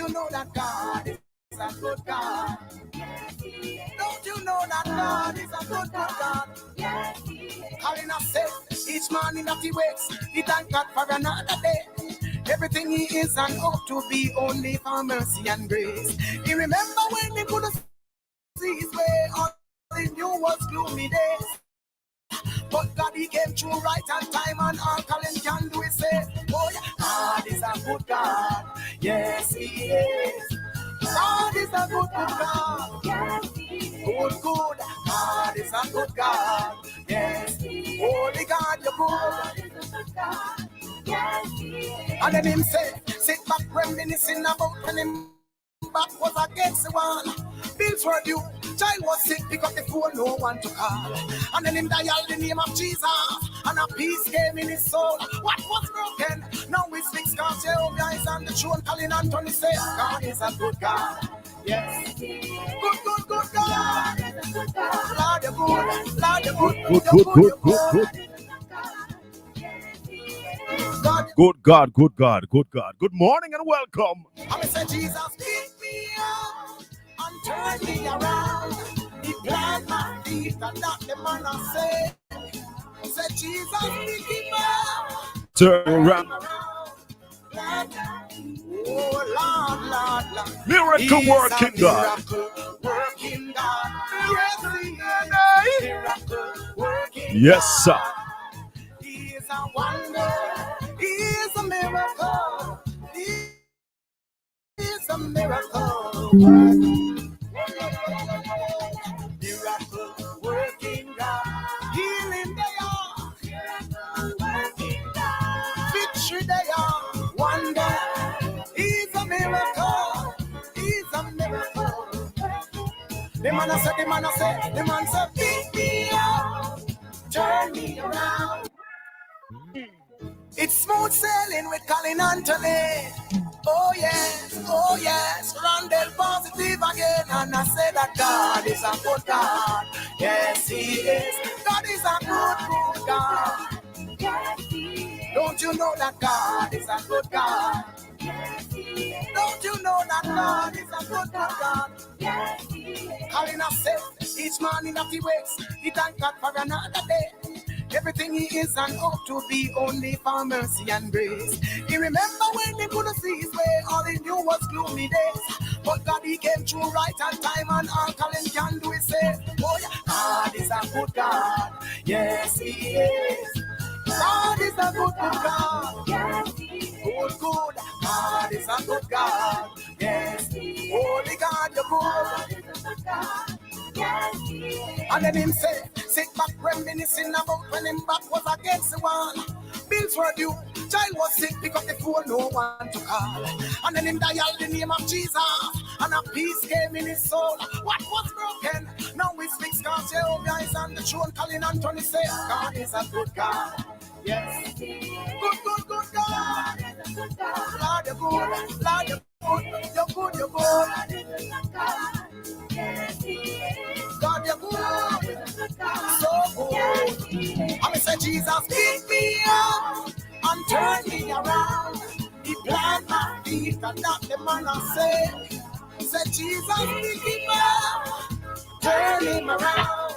you know that God is a good God? Don't you know that God is a good God? Colin has said, each morning that he wakes, he thank God for another day. Everything he is and hope to be only for mercy and grace. He remember when he couldn't see his way, all he knew was gloomy days. But God, he came through right on time, and all Colin can do is say, oh yeah, God is a good God. Yes, he is. God is a good God. Yes, he is. Good. God is a good God. Yes, he is. Holy God, you're good. God is a good God. Yes, he is. And then him say, sit back reminiscing about when him back was against the wall. Bills were due, child was sick because the phone no one to call. And then him dialed the name of Jesus, and a peace came in his soul. What was broken? Now it's fixed cause Jehovah is on the throne. Colin Anthony said, God is a good God. Yes. Good God. God is a good God. Lord, you're good. Lord, you're good. Good. Good God. Good morning and welcome. I say, Jesus, pick me up and turn me around. He planted my feet and that the man I say. Say, Jesus, pick him up. Turn around. Oh, Lord. Miracle working God. Miracle working God. Miracle working God. Yes, sir. He is a wonder. He is a miracle. He is a miracle. Miracle working God. Healing they are. Miracle working God. Victory they are. Wonder. He's a miracle. He's a miracle. The man said, pick me up. Turn me around. It's smooth sailing with Colin Anthony. Oh yes, Randall positive again. And I say that God is a good God. Yes, he is. God is a good God. Yes, he is. Don't you know that God is a good God? Yes, he is. Don't you know that God is a good God? Yes, he is. Colin has said, each morning that he wakes, he thank God for another day. Everything he is and hope to be only for mercy and grace. He remember when he couldn't see his way, all he knew was gloomy days. But God, he came through right on time, and all Colin can do is say, oh yeah, God is a good God. Yes, he is. God is a good God. Yes, he is. Good. God is a good God. Yes, he is. Holy God, you're good. God is a good God. Yes, he is. And then him say, sit back reminiscing about when him back was against the wall. Bills were due, child was sick because the phone no one to call. And then him dialed the name of Jesus, and a peace came in his soul. What was broken? Now it's fixed cause Jehovah is on the throne. Colin Anthony said, God is a good God. Yes. Good God. God is a good God. Lord, you're good. Lord, you're good. You're good. God is a good God. Yes, he is. God, you're good. So good. Yes, I'm say, Jesus, pick me up and turn me around. He planted my feet and that the man I say. Say, Jesus, pick him up, turn him around.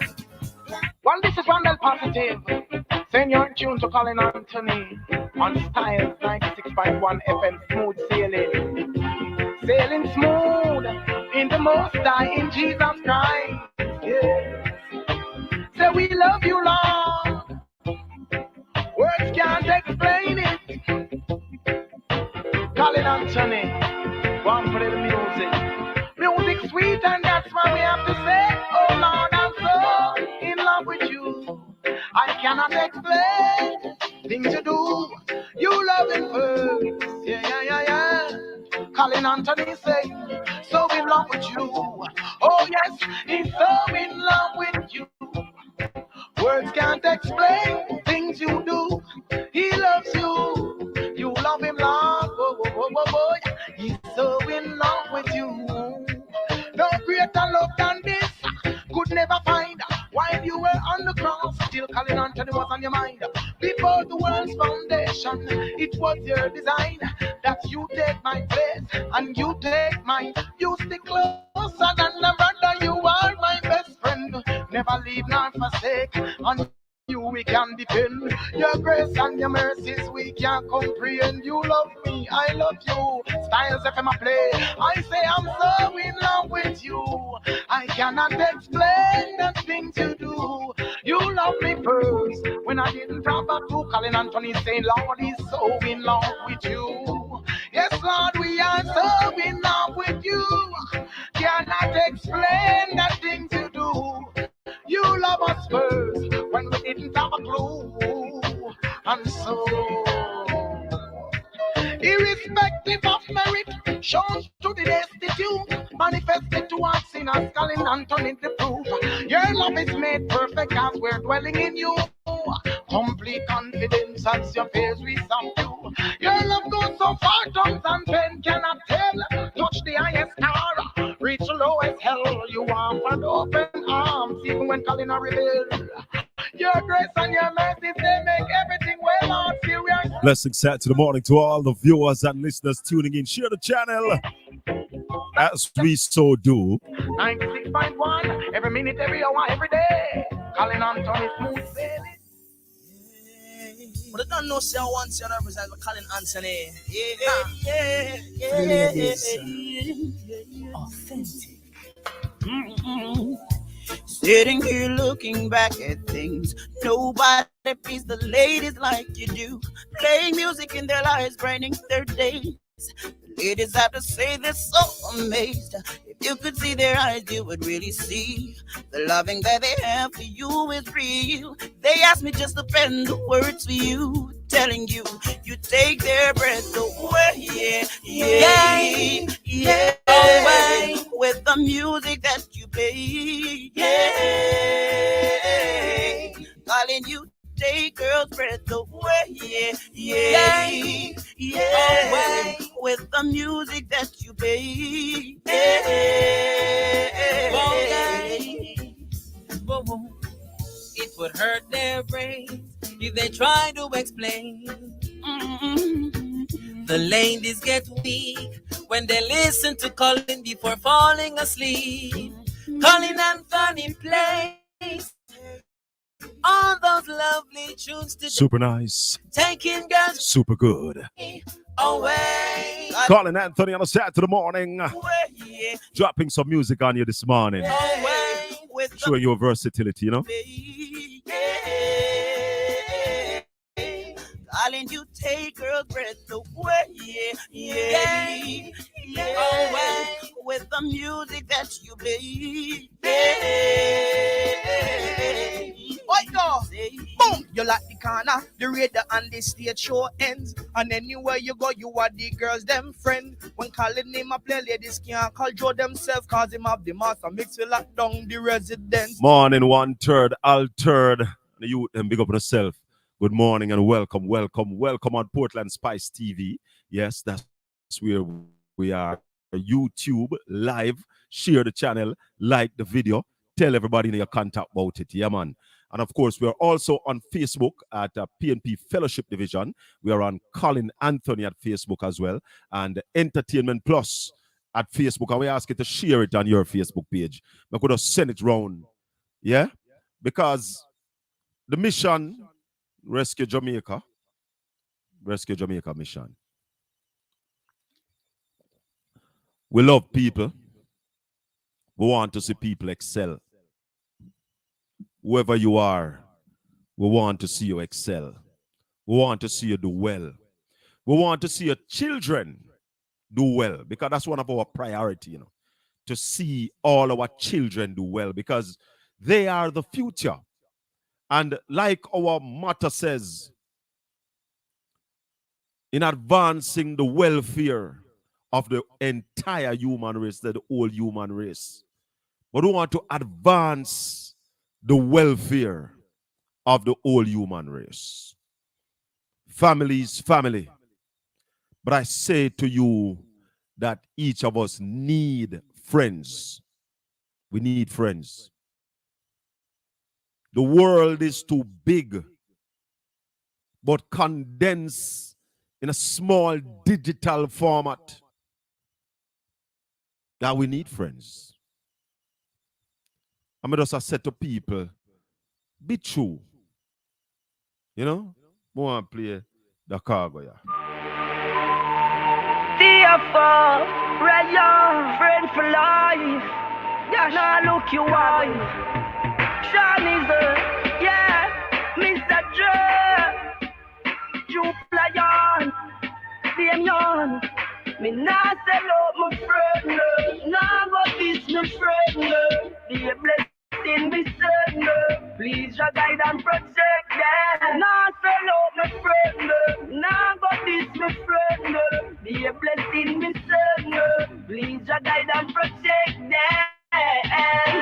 Well, this is Randall Positive. Send your tune to Colin Anthony on Styles 96.1 FM. Smooth sailing. Sailing smooth in the Most High in Jesus Christ. Yeah. Say we love you, Lord. Words can't explain it. Colin Anthony, one for the music. Music sweet, and that's why we have to say, oh Lord, I'm so in love with you. I cannot explain things you do. You love him first. Yeah. Colin Anthony say, so in love with you. Oh yes, he's so in love with you. Words can't explain things you do. He loves you. You love him, Lord. Oh. He's so in love with you. No greater love than this could never find. While you were on the cross, still Colin Anthony was on your mind. Before the world's foundation, creation. It was your design that you take my place and you take mine. You stick closer than a brother. You are my best friend. Never leave nor forsake. On you we can depend. Your grace and your mercies we can't comprehend. You love me, I love you. Styles FM I play. I say I'm so in love with you. I cannot explain the things you do. You love me first when I didn't have a clue. Colin Anthony saying, Lord, he's so in love with you. Yes, Lord, we are so in love with you. Cannot explain the things you do. You love us first when we didn't have a clue. And so, irrespective of merit, shown to the destitute, manifested to us sinners, calling and turning the proof. Your love is made perfect as we're dwelling in you. Complete confidence as your face we subdue. Your love goes so far, tongues and pen cannot tell. Touch the highest star, reach the lowest hell. You offer open arms, even when calling a rebel. Your grace and your mercy, they make everything well. Lord, serious. Blessing Saturday morning to all the viewers and listeners tuning in. Share the channel as we so do. 96.1, every minute, every hour, every day. Calling on Tony Smooth Sailing. But I don't know say I want to represent Colin Anthony. Authentic. Sitting here looking back at things. Nobody please the ladies like you do. Playing music in their lives, brightening their days. The ladies have to say they're so amazed. If you could see their eyes, you would really see the loving that they have for you is real. They ask me just to pen the words for you, telling you, you take their breath away, away with the music that you play, calling you. Take girls' breath away, away with the music that you play. It would hurt their brains if they try to explain. The ladies get weak when they listen to Colin before falling asleep. Colin Anthony plays all those lovely tunes today. Super nice. Taking girls super good. Away. Colin Anthony on a Saturday morning. Away. Dropping some music on you this morning. Away. With show your versatility, you know. Darling, you take girl breath away, away with the music that you play. What go? Boom! You like the corner, the radio and the stage show ends. And anywhere you go, you are the girls, them friend. When calling him a play, ladies can't call Joe themselves, cause him have the master mix to lock down the residence. Morning, 1/3, altered. The youth and big up on yourself. Good morning and welcome on Portland Spice TV. Yes, that's where we are. YouTube live. Share the channel, like the video, tell everybody in your contact about it. Yeah, man. And of course, we're also on Facebook at PNP Fellowship Division. We are on Colin Anthony at Facebook as well, and Entertainment Plus at Facebook. And we ask you to share it on your Facebook page. We could just send it round. Yeah, because the mission. Rescue Jamaica mission. We love people. We want to see people excel. Whoever you are, we want to see you excel. We want to see you do well. We want to see your children do well, because that's one of our priority, you know, to see all our children do well, because they are the future. And like our motto says, in advancing the welfare of the entire human race, the whole human race, but we want to advance the welfare of the whole human race. Family is family. But I say to you that each of us need friends. We need friends. The world is too big but condensed in a small digital format. That we need, friends. I'm just a set of people. Be true. You know? I want to play the cargo, yeah. TFO, Rayon, friend for life. Yeah, now look you wife. Sean is yeah, Mr. Dre, Juke Lion, Damien. Me nah sell out my friend, nah go this my friend. The blessing be send, please your guide and protect them. Nah sell out my friend, nah go this my friend. The blessing be send, please your guide and protect them.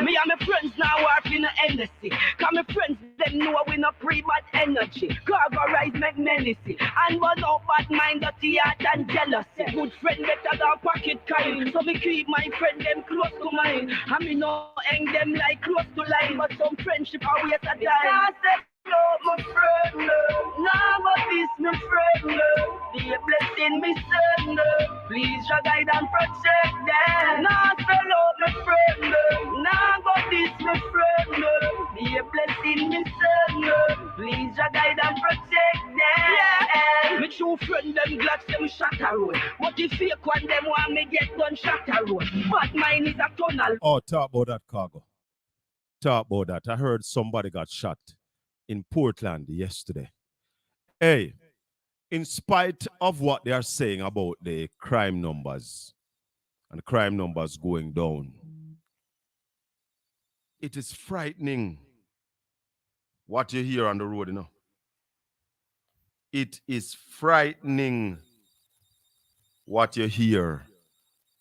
Me and my friends now work in the NSC. Cause my friends them know we no pre-bad energy. Cargo rise make menacy. And burn out bad mind, dirty heart and jealousy. Good friend better than pocket kind. So me keep my friend them close to mine. And me no hang them like close to line. But some friendship are waste of time. Love my friend, now but this my friend. The blessing me send, please your guide and protect them. Now sell out my friend, now but this my friend. The blessing me send, please your guide and protect them. Yeah, me true friend them glad them shatter road. But the fake one them want me get done shatter road. But mine is a tunnel. Oh, talk about that cargo. Talk about that. I heard somebody got shot in Portland yesterday. Hey, in spite of what they are saying about the crime numbers and crime numbers going down, it is frightening what you hear on the road, you know. It is frightening what you hear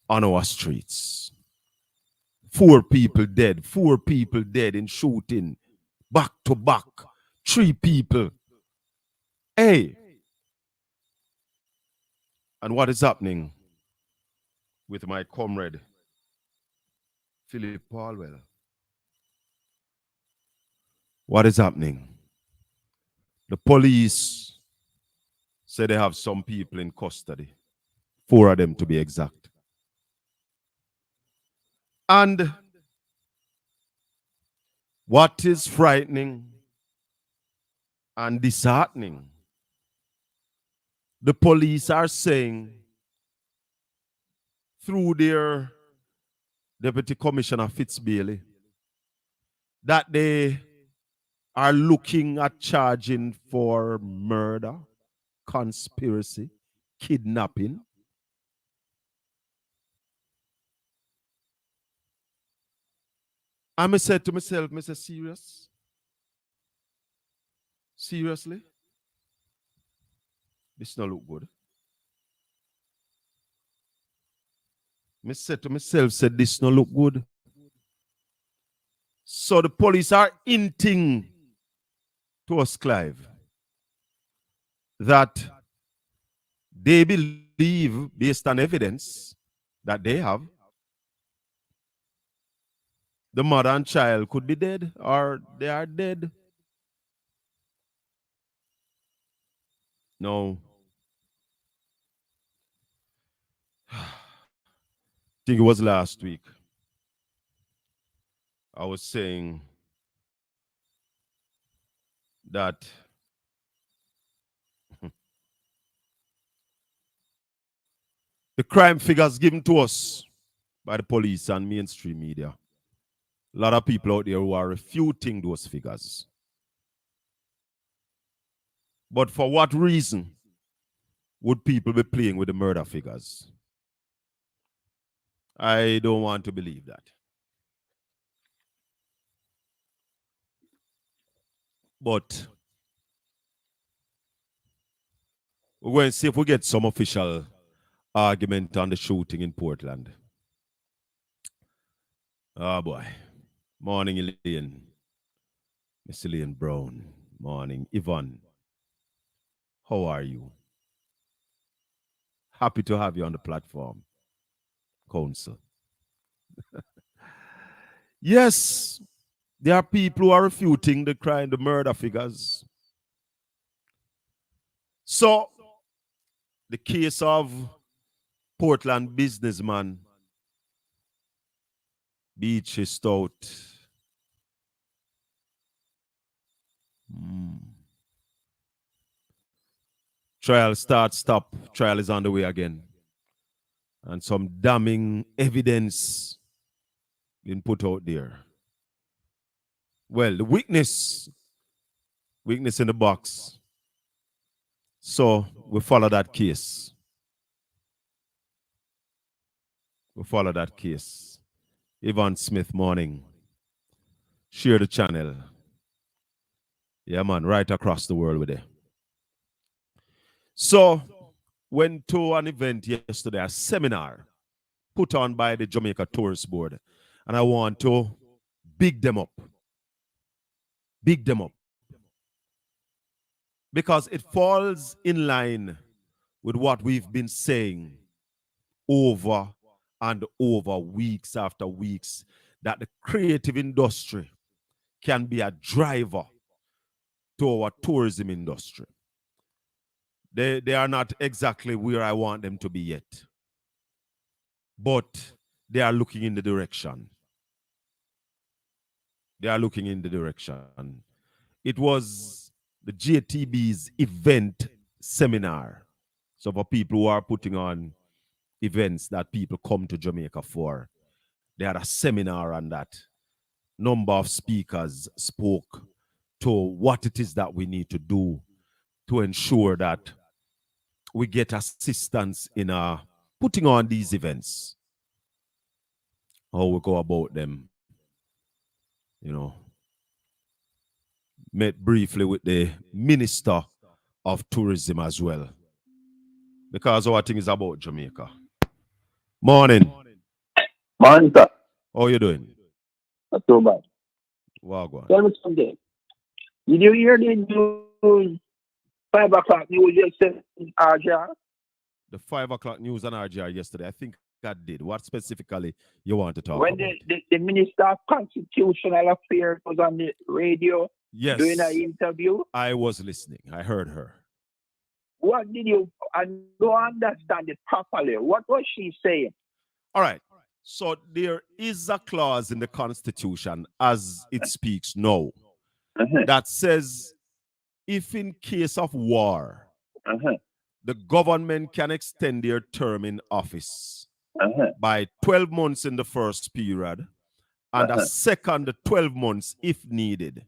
on our streets. 4 people dead in shooting, back to back. 3 people. Hey. And what is happening with my comrade, Philip Paulwell? What is happening? The police say they have some people in custody. 4 of them to be exact. And what is frightening and disheartening, the police are saying through their Deputy Commissioner Fitzbailey that they are looking at charging for murder, conspiracy, kidnapping. I said to myself, I said, serious? Seriously? This don't look good. I said to myself, said this don't look good. So the police are hinting to us, Clive, that they believe, based on evidence that they have, the mother and child could be dead or they are dead. No. I think it was last week. I was saying that the crime figures given to us by the police and mainstream media, a lot of people out there who are refuting those figures. But for what reason would people be playing with the murder figures? I don't want to believe that. But we're going to see if we get some official argument on the shooting in Portland. Oh boy. Morning, Elaine. Miss Elaine Brown. Morning, Yvonne. How are you? Happy to have you on the platform, Council. Yes, there are people who are refuting the crime, the murder figures. So, the case of Portland businessman Beachy Stout. Trial start, stop. Trial is on the way again. And some damning evidence been put out there. Well, the weakness in the box. So we follow that case. Yvonne Smith morning. Share the channel. Yeah, man, right across the world with it. So, went to an event yesterday, a seminar put on by the Jamaica Tourist Board. And I want to big them up. Big them up. Because it falls in line with what we've been saying over and over, weeks after weeks, that the creative industry can be a driver to our tourism industry. They are not exactly where I want them to be yet, but they are looking in the direction. It was the JTB's event seminar. So for people who are putting on events that people come to Jamaica for, they had a seminar on that. Number of speakers spoke to what it is that we need to do to ensure that we get assistance in putting on these events. How we go about them. Met briefly with the Minister of Tourism as well. Because our thing is about Jamaica. Morning. Morning, sir. How you doing? Not too bad. Wagwan. Tell me something. Did you hear the news? 5 o'clock news yesterday in RJR? The 5 o'clock news on RJR yesterday. I think I did. What specifically you want to talk when about? The Minister of Constitutional Affairs was on the radio doing an interview. I was listening. I heard her. What did you, I don't understand it properly. What was she saying? All right. So there is a clause in the Constitution as it speaks now that says if in case of war, the government can extend their term in office by 12 months in the first period and a second 12 months if needed.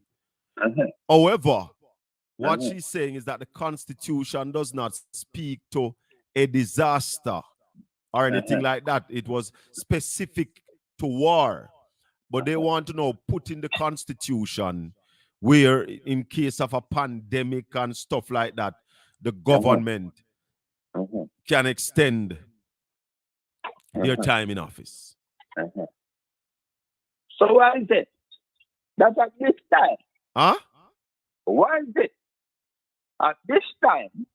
However, what she's saying is that the Constitution does not speak to a disaster or anything like that. It was specific to war. But they want to now put in the Constitution where in case of a pandemic and stuff like that, the government can extend their time in office. So why is it? That's at this time. Huh? Why is it? At this time,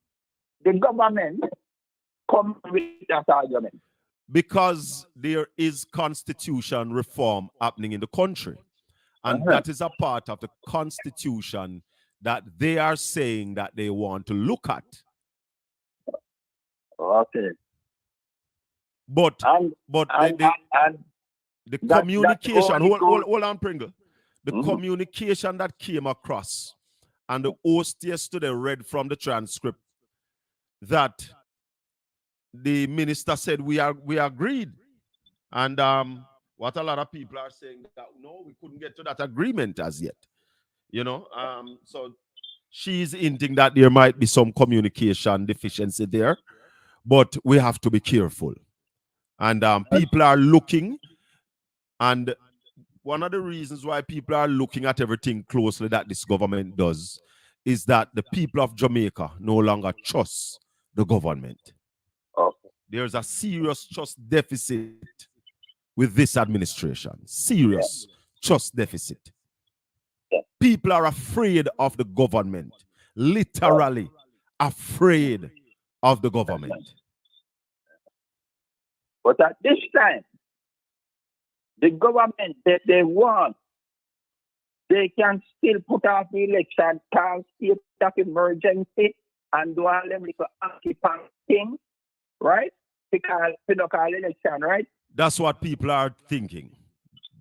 the government come with that argument. Because there is constitution reform happening in the country. And that is a part of the Constitution that they are saying that they want to look at. Okay. But the communication, hold on, Pringle. The communication that came across, and the host yesterday read from the transcript that the minister said we agreed. And what a lot of people are saying that no, we couldn't get to that agreement as yet. So she's hinting that there might be some communication deficiency there, but we have to be careful. And people are looking, and one of the reasons why people are looking at everything closely that this government does is that the people of Jamaica no longer trust the government. There's a serious trust deficit with this administration. Serious trust deficit. People are afraid of the government. Literally afraid of the government. But at this time, the government that they want, they can still put off the election, call state of emergency, and do all them little occupant thing, right? To call election, right? That's what people are thinking.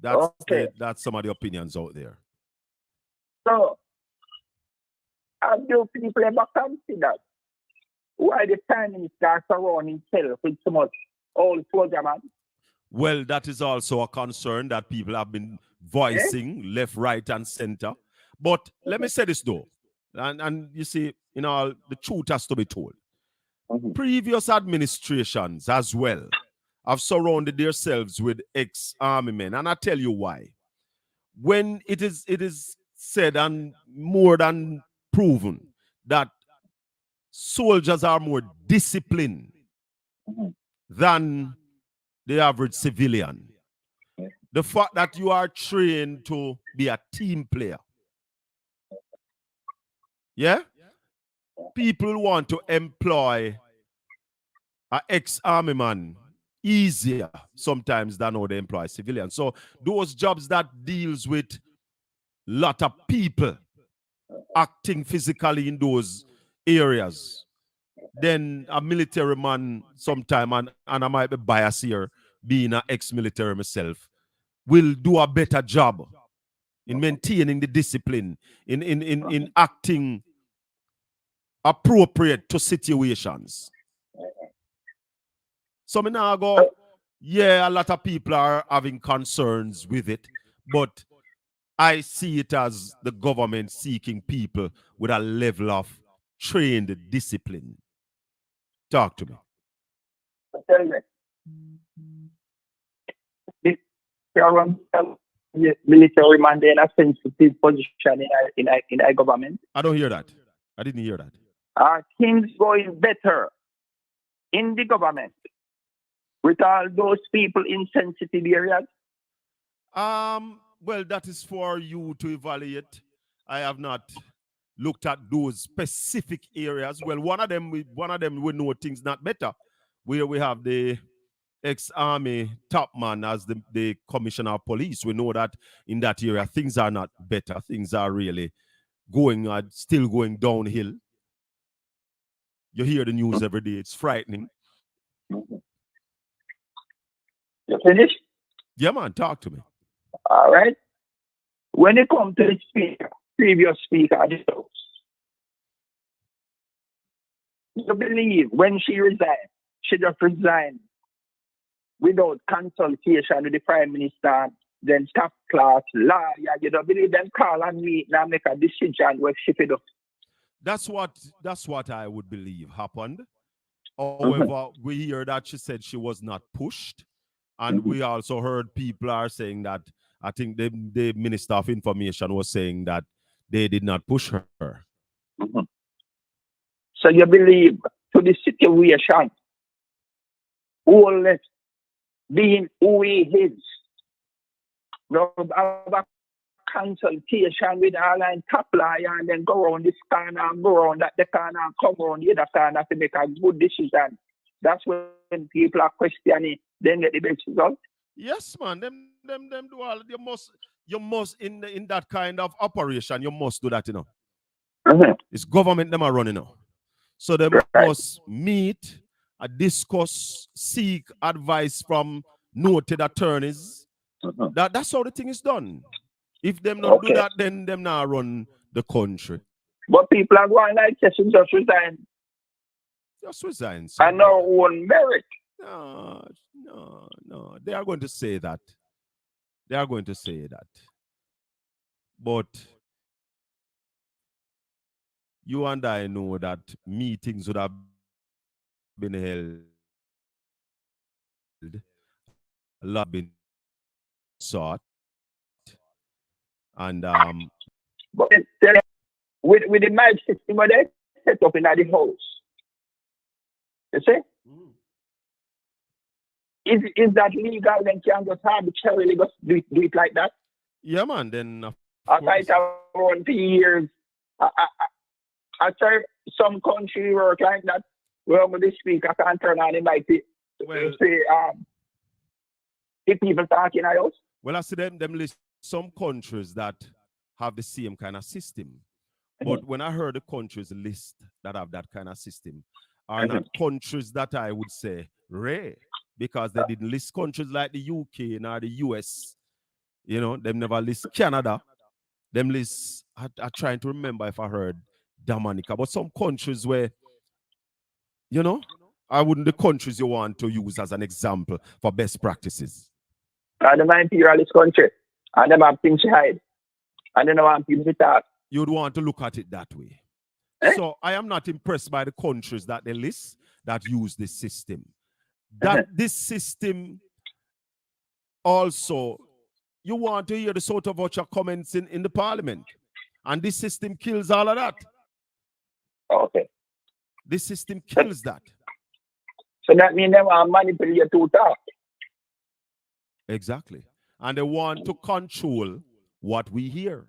That's Okay. that's some of the opinions out there. So, how do people ever consider why the Prime Minister surround himself with so much old soldier man? Well, that is also a concern that people have been voicing left, right, and center. But let me say this though, and you see, the truth has to be told. Previous administrations as well have surrounded themselves with ex-army men, and I tell you why. When it is said and more than proven that soldiers are more disciplined than the average civilian. The fact that you are trained to be a team player. Yeah? People want to employ an ex-army man easier sometimes than how they employ civilians. So those jobs that deals with lot of people acting physically in those areas, then a military man sometime, and I might be biased here, being an ex-military myself, will do a better job in maintaining the discipline, in acting appropriate to situations. So me now go, yeah, a lot of people are having concerns with it, but I see it as the government seeking people with a level of trained discipline. Talk to me. Tell me. This military man in a sensitive position in our government. I don't hear that. I didn't hear that. Are things going better in the government with all those people in sensitive areas? Well, that is for you to evaluate. I have not looked at those specific areas. Well, one of them we know things not better. Where we have the ex-army top man as the commissioner of police. We know that in that area things are not better. Things are really still going downhill. You hear the news every day. It's frightening. You finished? Yeah, man, talk to me. All right. When it comes to the previous speaker of the House, you believe when she resigned, she just resigned without consultation with the Prime Minister, then staff class, lawyer, you don't believe them call and meet now make a decision where she fit up. That's what I would believe happened. However, we hear that she said she was not pushed. And we also heard people are saying that, I think the Minister of Information was saying that they did not push her. So you believe to the situation, all less being who he is, no have a consultation with all and top lawyer and then go around this corner and go around that the corner and come around the other corner to make a good decision. That's when people are questioning, then get the best result. Yes, man. Them do all. You must in that kind of operation, you must do that, It's government them are running now. So they must meet, discuss, seek advice from noted attorneys. That's how the thing is done. If them not do that, then them now run the country. But people are going like just resign. Just resign. I know one merit. No. They are going to say that. But you and I know that meetings would have been held. A lot been sought. And but with the marriage system they set up in the house. You see? Is that legal? Then can just arbitrarily just do it like that? Yeah, man. Then I around for years. I try some country work like that. Well, with the speaker can't turn on the mic to say if people talking in the house. Well, I see them list some countries that have the same kind of system But when I heard the countries list that have that kind of system, are not countries that I would say rare, because they didn't list countries like the UK nor the US. You know, them never list Canada. Them list, I trying to remember if I heard Dominica, but some countries where, you know, I wouldn't the countries you want to use as an example for best practices. And the imperialist country. And them have things to hide. And they don't want people to talk. You'd want to look at it that way. So I am not impressed by the countries that they list that use this system. That this system also, you want to hear the sort of what your comments in the parliament. And this system kills all of that. Okay. This system kills that. So that means they want to manipulate to talk. Exactly. And they want to control what we hear.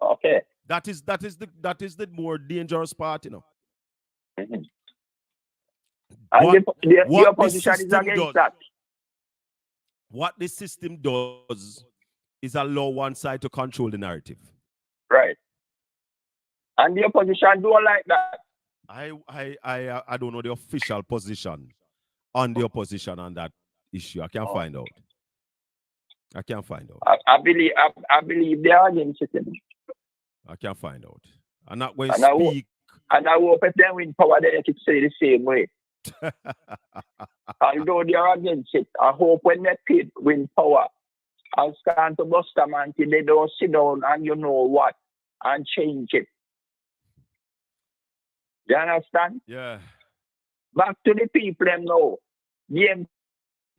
Okay. That is the more dangerous part, you know. And What the opposition this is system against does- that. What this system does is allow one side to control the narrative. Right. And the opposition don't like that. I don't know the official position on the opposition on that issue. I can't find out. I can't find out. I believe they are against it. I can't find out. I'm not going to speak. And I hope if they win power, they can say the same way. Although they are against it, I hope when they kid win power, I'll stand to bust them until they don't sit down and you know what, and change it. You understand? Yeah. Back to the people them now. The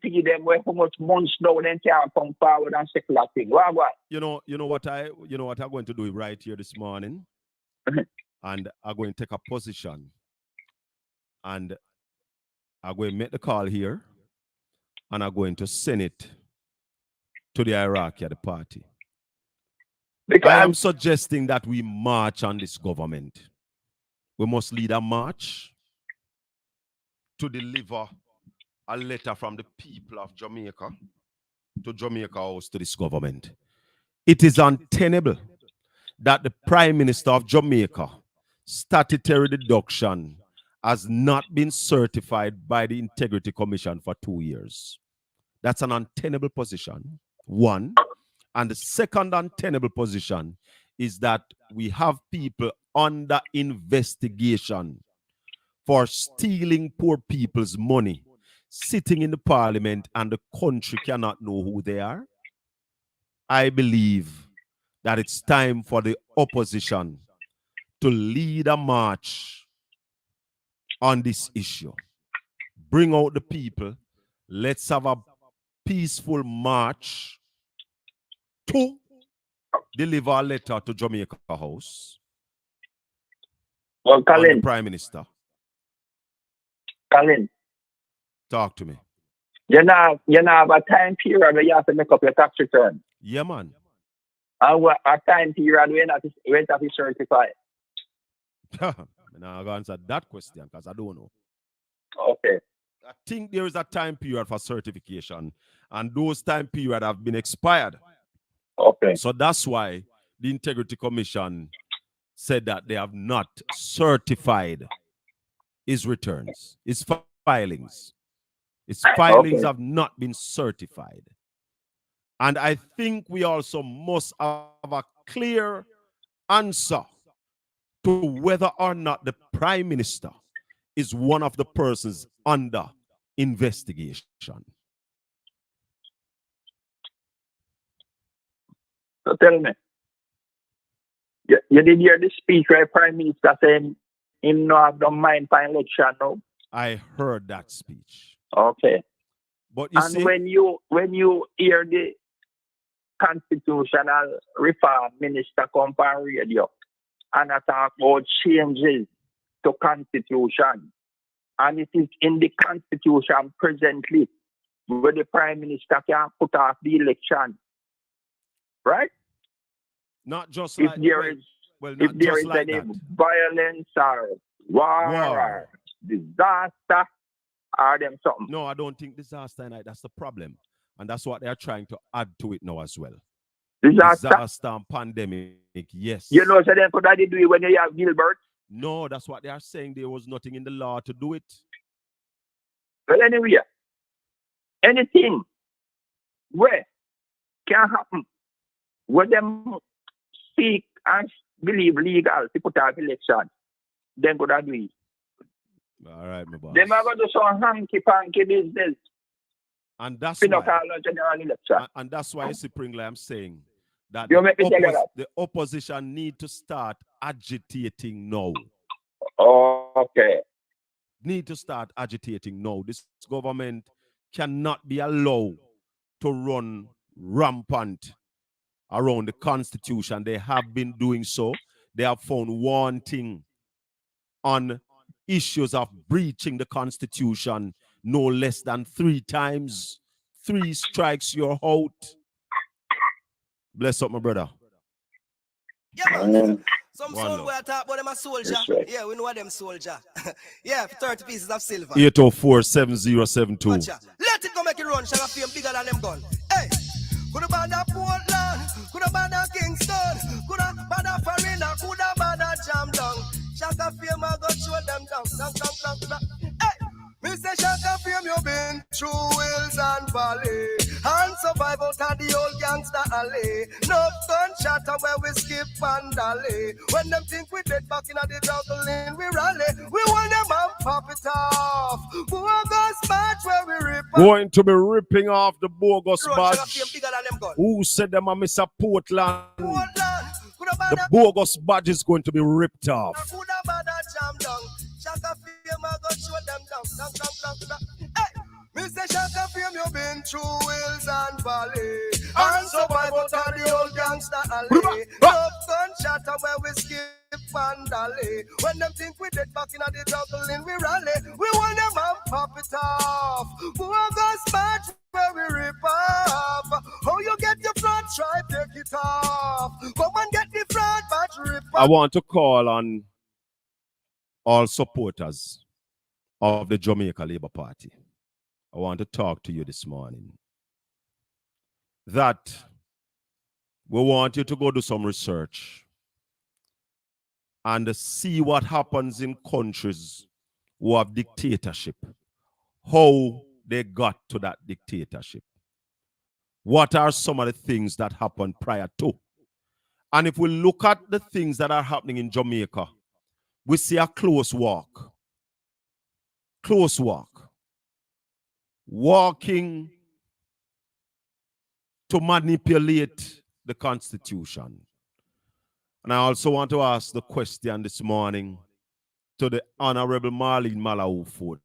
MP them where how much months now they can't come forward and say thing. What? You know what I'm going to do right here this morning? And I'm going to take a position. And I'm going to make the call here. And I'm going to send it to the hierarchy of the party. Because I am suggesting that we march on this government. We must lead a march to deliver a letter from the people of Jamaica to Jamaica House to this government. It is untenable that the Prime Minister of Jamaica statutory deduction has not been certified by the Integrity Commission for 2 years. That's an untenable position, one. And the second untenable position is that we have people under investigation for stealing poor people's money, sitting in the parliament, and the country cannot know who they are. I believe that it's time for the opposition to lead a march on this issue. Bring out the people. Let's have a peaceful march to deliver a letter to Jamaica House. Well, Colin, the Prime Minister. Colin, talk to me. You know have a time period where you have to make up your tax return. Yeah, man. And a time period when you have to certify. I'm not going to answer that question because I don't know. Okay. I think there is a time period for certification, and those time periods have been expired. Okay. So that's why the Integrity Commission said that they have not certified his returns, his filings. His filings have not been certified. And I think we also must have a clear answer to whether or not the Prime Minister is one of the persons under investigation. So tell me, you did hear the speech where Prime Minister saying him no have no mind for election now? I heard that speech. Okay. But you see, when you hear the constitutional reform minister come on radio and talk about changes to constitution, and it is in the constitution presently where the Prime Minister can put off the election, right? Not just if like there is not there just is like any that. violence or war, disaster, or them something. No, I don't think disaster night. That's the problem, and that's what they are trying to add to it now as well. disaster and pandemic. Yes. You know, so then could I do it when you have Gilbert? No, that's what they are saying. There was nothing in the law to do it. Well, anyway, anything where can happen, where them speak and believe legal to put out election, then could I do it. All right, my boss. They might go do some hanky-panky business. And that's why. And that's why, Pringle, I'm saying that the opposition need to start agitating now. Okay. Need to start agitating now. This government cannot be allowed to run rampant around the Constitution. They have been doing so. They have found wanting on issues of breaching the Constitution no less than 3 times. 3 strikes, you're out. Bless up, my brother. Yeah, man. Some sound where I talk about them a soldier. Right. Yeah, we know them soldier. Yeah, 30 pieces of silver. 804-7072. Let it go make it run. Shall I feel bigger than them gun? Hey, could have been a Portland, could have been a Kingston, could have been a Farina, could have been a Jam down. Shaka fame, I go show them down. Hey, Mr. Shaka fame, you been through hills and valley and survive out of the old gangster alley. No gunshot where we skip and dally. When them think we dead back in the juggling, we rally. We want them and pop it off. Bogus badge where we rip. Going to be ripping off the bogus badge. Who said them are Mr. Portland? The bogus badge is going to be ripped off. Shaka fame, I go show them down. Hey, Mr. Shaka fame, you been through hills and valley and survive out of the old gangster alley. No gunshot where we skip and dally. When them think we dead back in the juggling, we rally. We want them and pop it off. Bogus badge where we rip off. How you get your front stripe, take it off. Come and get the front badge rip off. I want to call on all supporters of the Jamaica Labour Party. I want to talk to you this morning. That we want you to go do some research and see what happens in countries who have dictatorship. How they got to that dictatorship. What are some of the things that happened prior to? And if we look at the things that are happening in Jamaica, we see a close walk. Close walk. Walking to manipulate the Constitution. And I also want to ask the question this morning to the Honorable Marlene Malawuford.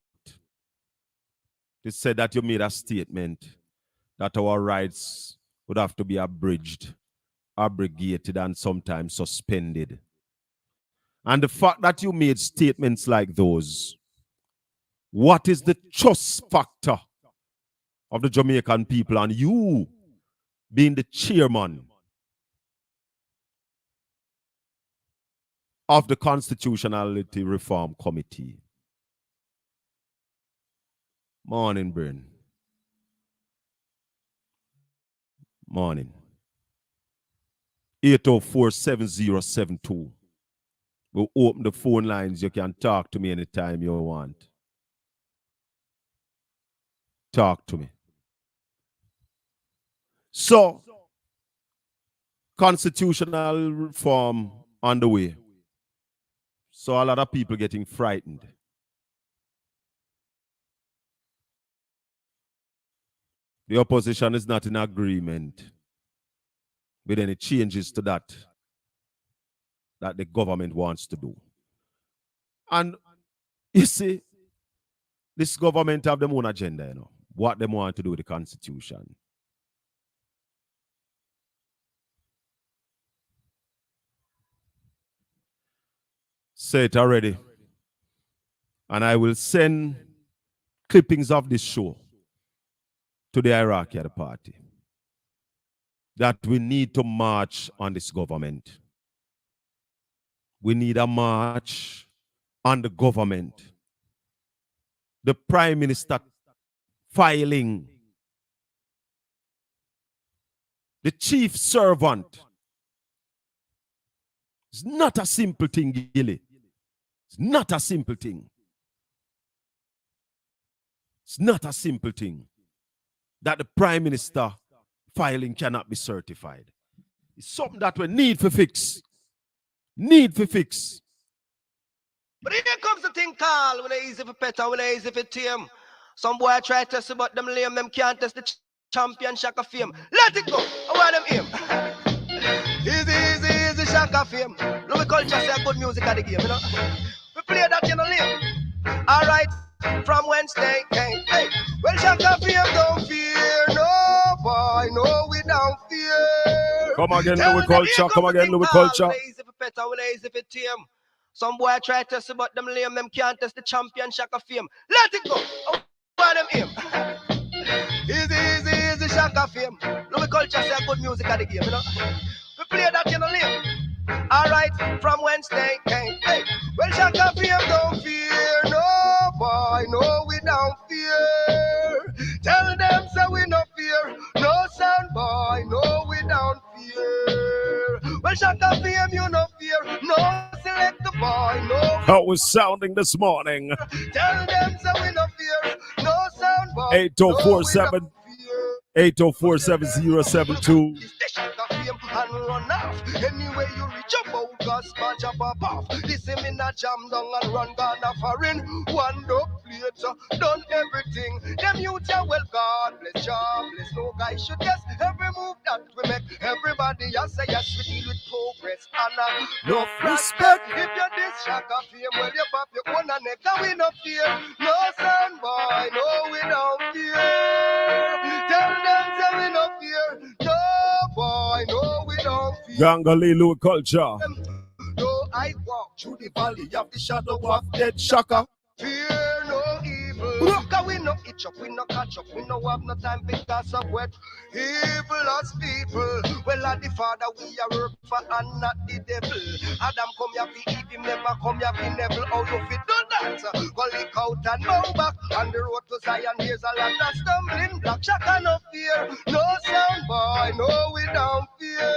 They said that you made a statement that our rights would have to be abridged, abrogated, and sometimes suspended. And the fact that you made statements like those, what is the trust factor of the Jamaican people and you being the chairman of the Constitutionality Reform Committee? Morning, Bryn. Morning. 804-7072. We'll open the phone lines. You can talk to me anytime you want. Talk to me. So, constitutional reform on the way. So a lot of people getting frightened. The opposition is not in agreement with any changes to that the government wants to do. And you see, this government have their own agenda, you know, what they want to do with the Constitution. Say it already. And I will send clippings of this show to the hierarchy of the party. That we need to march on this government. We need a march on the government. The Prime Minister filing the chief servant. It's not a simple thing, Gilly. It's not a simple thing. It's not a simple thing that the prime minister filing cannot be certified. It's something that we need for fix. Need for fix. But here comes the thing called when they easy for pet and when they easy for team. Some boy try to test about them lame, them can't test the champion SHACKA fame. Let it go. I want them aim. Easy, SHACKA fame. Louis Culture say good music at the game, you know. We play that you know lame. Alright, from Wednesday came. Hey, well SHACKA fame don't fear. No boy, no we don't fear. Come again, Louis Culture. Come again, Louis Culture. When they easy for pet and when they easy for team. Some boy try to test about them lame, them can't test the champion SHACKA fame. Let it go. I want them aim. Easy, SHACKA fame. Louis Culture say good music at the game, you know. We play that you know lame. Alright, from Wednesday came. Hey, well SHACKA fame don't fear. No boy, no we don't fear. Tell them say we no fear. No sound boy, no we don't fear. Well SHACKA fame you no fear. No select the boy, no. How was sounding this morning? Tell them so we no fear. No sound boy. 8047 8047 and run off. Anyway, you reach a bogus patch up a puff. Listen me not jam down and run Ghana foreign. One dog plate, done everything. Them youth are well, God bless, jobless. No guy should guess every move that we make. Everybody has say yes, we deal with progress. And no respect. If you're this SHACKA fame, well, you pop your own and neck, and we no fear. No son boy, no, we don't fear. Tell them say we no fear. No boy, no, we don't fear. Gangali Louis Culture. No, I walk through the valley of the shadow of death, SHACKA. Fear no evil. Cause we no itch up, we no catch up, we no have no time because of wet. Evil us people. Well, at the Father we are work for and not the devil. Adam come here for eat him, never come here for neville. How you fit do that? Go lick out and bow back. On the road to Zion, here's a lot of stumbling block. SHACKA no fear. No sound boy, no we don't fear.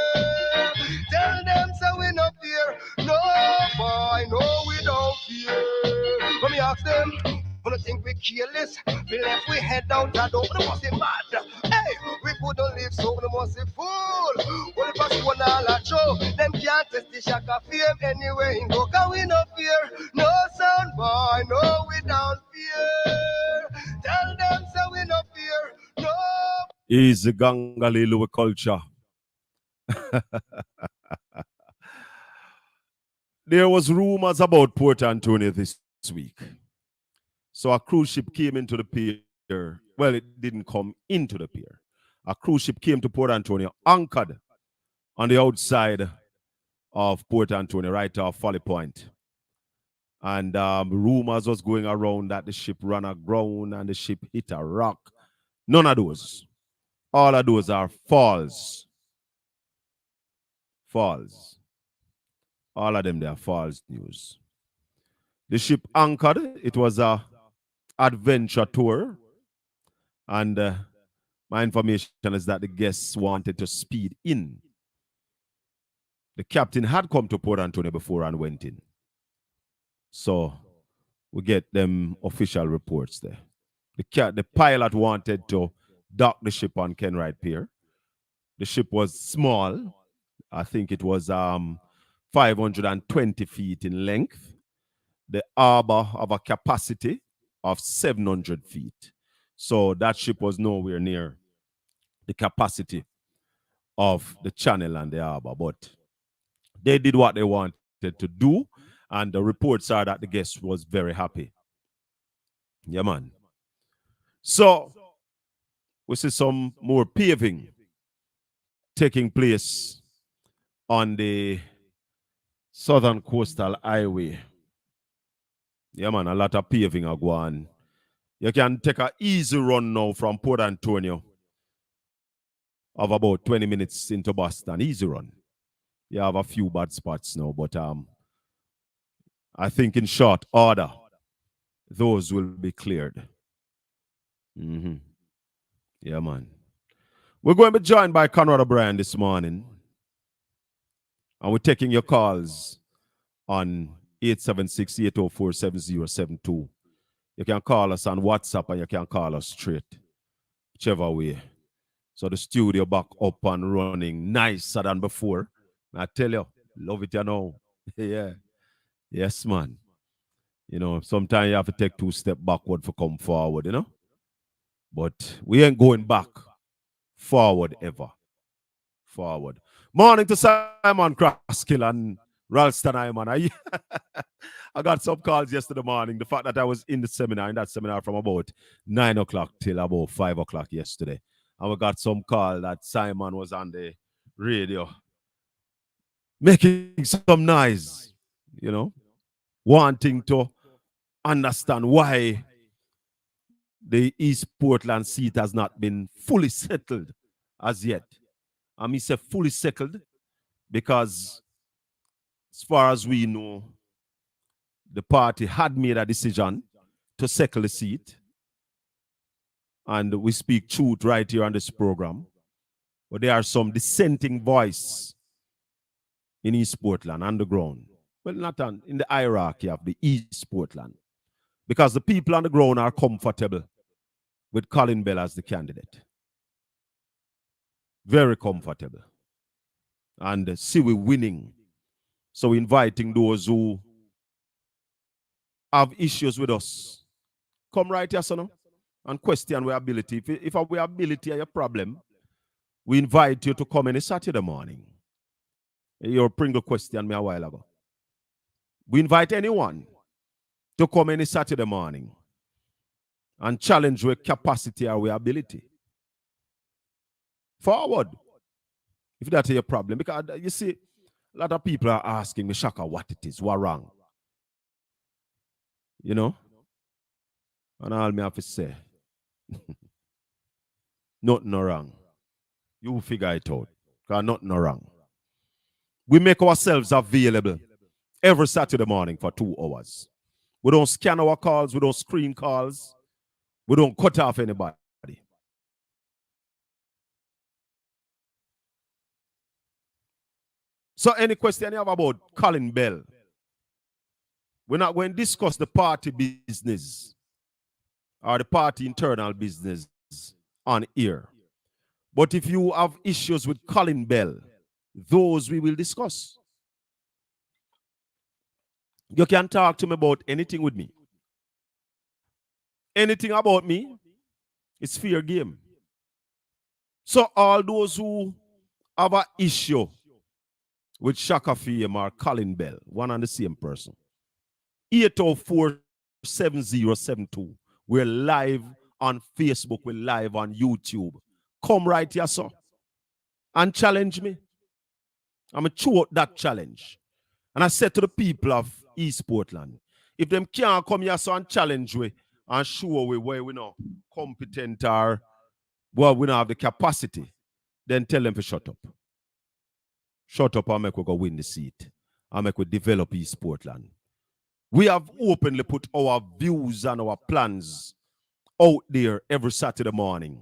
Tell them so we no fear. No boy, no we don't fear. Let me ask them, when I think we careless, we left we head down to door, we must be mad. Hey, we couldn't live so we must be fool. Well, if I see one all a show, them can't test the SHACKA fame anyway. In go, cause we no fear. No sound boy, no we don't fear. Tell them so we no fear. No. Easy Gangali Louis Culture. There was rumors about Port Antonio this week. So a cruise ship came into the pier. Well, it didn't come into the pier. A cruise ship came to Port Antonio, anchored on the outside of Port Antonio, right off Folly Point. And rumors was going around that the ship ran aground and the ship hit a rock. None of those. All of those are false. False. All of them, they are false news. The ship anchored. It was a adventure tour. And my information is that the guests wanted to speed in. The captain had come to Port Antonio before and went in. So we get them official reports there. The pilot wanted to dock the ship on Kenwright Pier. The ship was small. I think it was 520 feet in length. The harbor of a capacity of 700 feet. So that ship was nowhere near the capacity of the channel and the harbor. But they did what they wanted to do. And the reports are that the guest was very happy. Yeah, man. So we see some more paving taking place on the Southern Coastal Highway. Yeah, man, a lot of paving are going. You can take an easy run now from Port Antonio of about 20 minutes into Boston. Easy run. You have a few bad spots now, but I think in short order, those will be cleared. Yeah, man. We're going to be joined by Conrad O'Brien this morning. And we're taking your calls on 876-804-7072. You can call us on WhatsApp and you can call us straight, whichever way. So the studio back up and running nicer than before. I tell you, love it, you know. Yeah. Yes, man. You know, sometimes you have to take 2 steps backward for come forward, you know. But we ain't going back. Forward ever. Forward. Morning to Simon Kraskill and Ralston Iman. I got some calls yesterday morning. The fact that I was in that seminar from about 9 o'clock till about 5 o'clock yesterday. And we got some call that Simon was on the radio making some noise, you know, wanting to understand why the East Portland seat has not been fully settled as yet. I mean, say fully settled because as far as we know, the party had made a decision to settle the seat. And we speak truth right here on this program. But there are some dissenting voice in East Portland underground. Well, not in the hierarchy of the East Portland. Because the people on the ground are comfortable with Colin Bell as the candidate. Very comfortable. And see we winning. So we're inviting those who have issues with us. Come right here, son, and question our ability. If our ability is a problem, we invite you to come any Saturday morning. Your Pringle question me a while ago. We invite anyone to come any Saturday morning and challenge your capacity or your ability. Forward. If that's your problem. Because you see, a lot of people are asking me, SHACKA, what it is, what wrong. You know? And all me have to say, nothing no wrong. You figure it out. Because nothing no wrong. We make ourselves available every Saturday morning for 2 hours. We don't scan our calls. We don't screen calls. We don't cut off anybody. So any question you have about Colin Bell, we're not going to discuss the party business or the party internal business on here. But if you have issues with Colin Bell, those we will discuss. You can talk to me about anything with me. Anything about me, it's fair game. So all those who have an issue with SHACKA Fame or Colin Bell, one and the same person, 804-7072. We're live on Facebook. We're live on YouTube. Come right here, sir, and challenge me. I'm going to chew out that challenge. And I said to the people of East Portland, if them can't come here so and challenge me and show we where we know competent or well, we don't have the capacity, then tell them to shut up. Shut up and make we go win the seat. And make we develop East Portland. We have openly put our views and our plans out there every Saturday morning.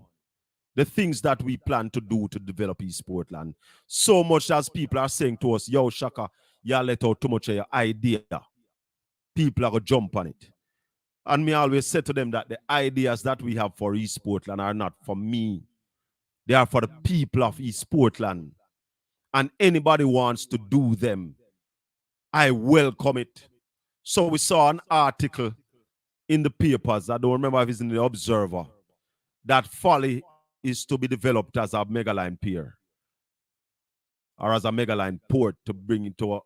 The things that we plan to do to develop East Portland. So much as people are saying to us, yo, SHACKA, you let out too much of your idea. People are going to jump on it. And me always say to them that the ideas that we have for East Portland are not for me. They are for the people of East Portland. And anybody wants to do them, I welcome it. So we saw an article in the papers, I don't remember if it's in the Observer, that Folly is to be developed as a megaline pier or as a megaline port to bring it to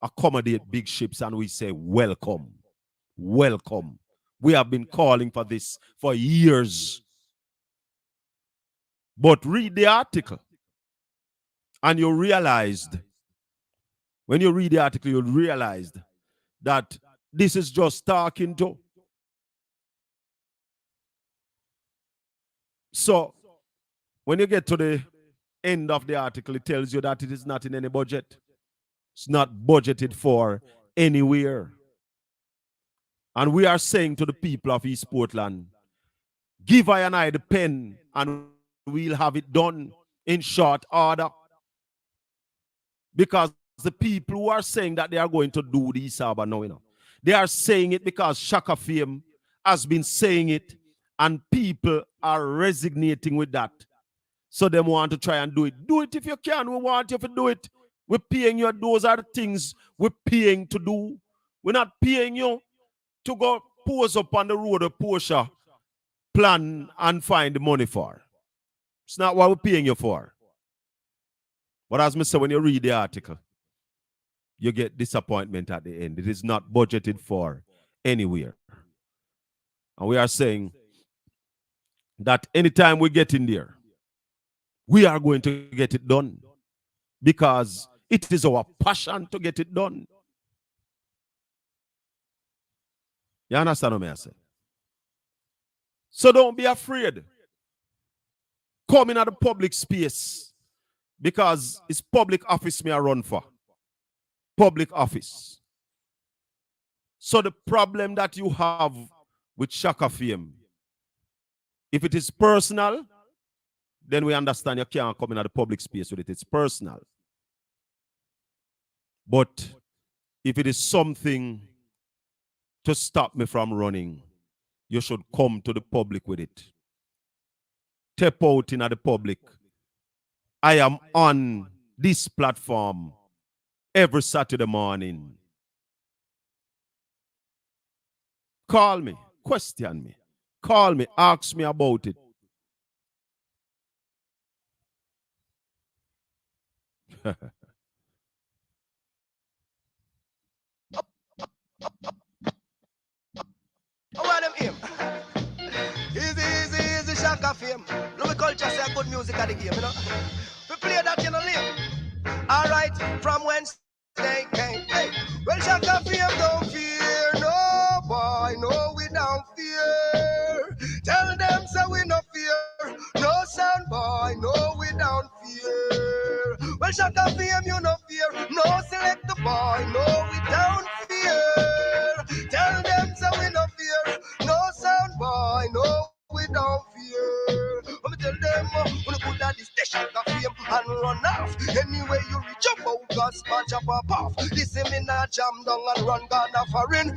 accommodate big ships, and we say welcome. Welcome. We have been calling for this for years. But read the article and you realized, when you read the article, you realized that this is just talking to. So, when you get to the end of the article, it tells you that it is not in any budget. It's not budgeted for anywhere. And we are saying to the people of East Portland, give I and I the pen and we'll have it done in short order. Because the people who are saying that they are going to do this Isaba now, they are saying it because SHACKA Fame has been saying it, and people are resonating with that. So they want to try and do it. Do it if you can. We want you to do it. We're paying you. Those are the things we're paying to do. We're not paying you to go pose up on the road of Porsche, plan and find the money for. It's not what we're paying you for. But as I say, when you read the article, you get disappointment at the end. It is not budgeted for anywhere. And we are saying that anytime we get in there, we are going to get it done because it is our passion to get it done. You understand what I say? So don't be afraid. Come in at the public space because it's public office me I run for. Public office. So the problem that you have with SHACKA Fame, if it is personal, then we understand you can't come in at the public space with it. It's personal. But if it is something to stop me from running, you should come to the public with it. Step out in at the public. I am on this platform every Saturday morning. Call me, question me, call me, ask me about it. Oh, what them aim? Easy, SHACKA Fame. No, we culture say good music at the game, you know. We play that, you know, live. Alright, from whence they came. Hey, well, SHACKA Fame don't fear. No, boy, no, we don't fear. Tell them so we no fear. No, son, boy, no, we don't fear. Well, SHACKA Fame, you no fear. No, select the boy, no, we don't fear. Tell them so we no fear. No, son, boy, no, we don't fear. Let me tell them, when you put that this SHACKA Fame and run off. Anyway, you reach up, oh God, sponge up a puff. Listen, me not jam down and run Ghana foreign.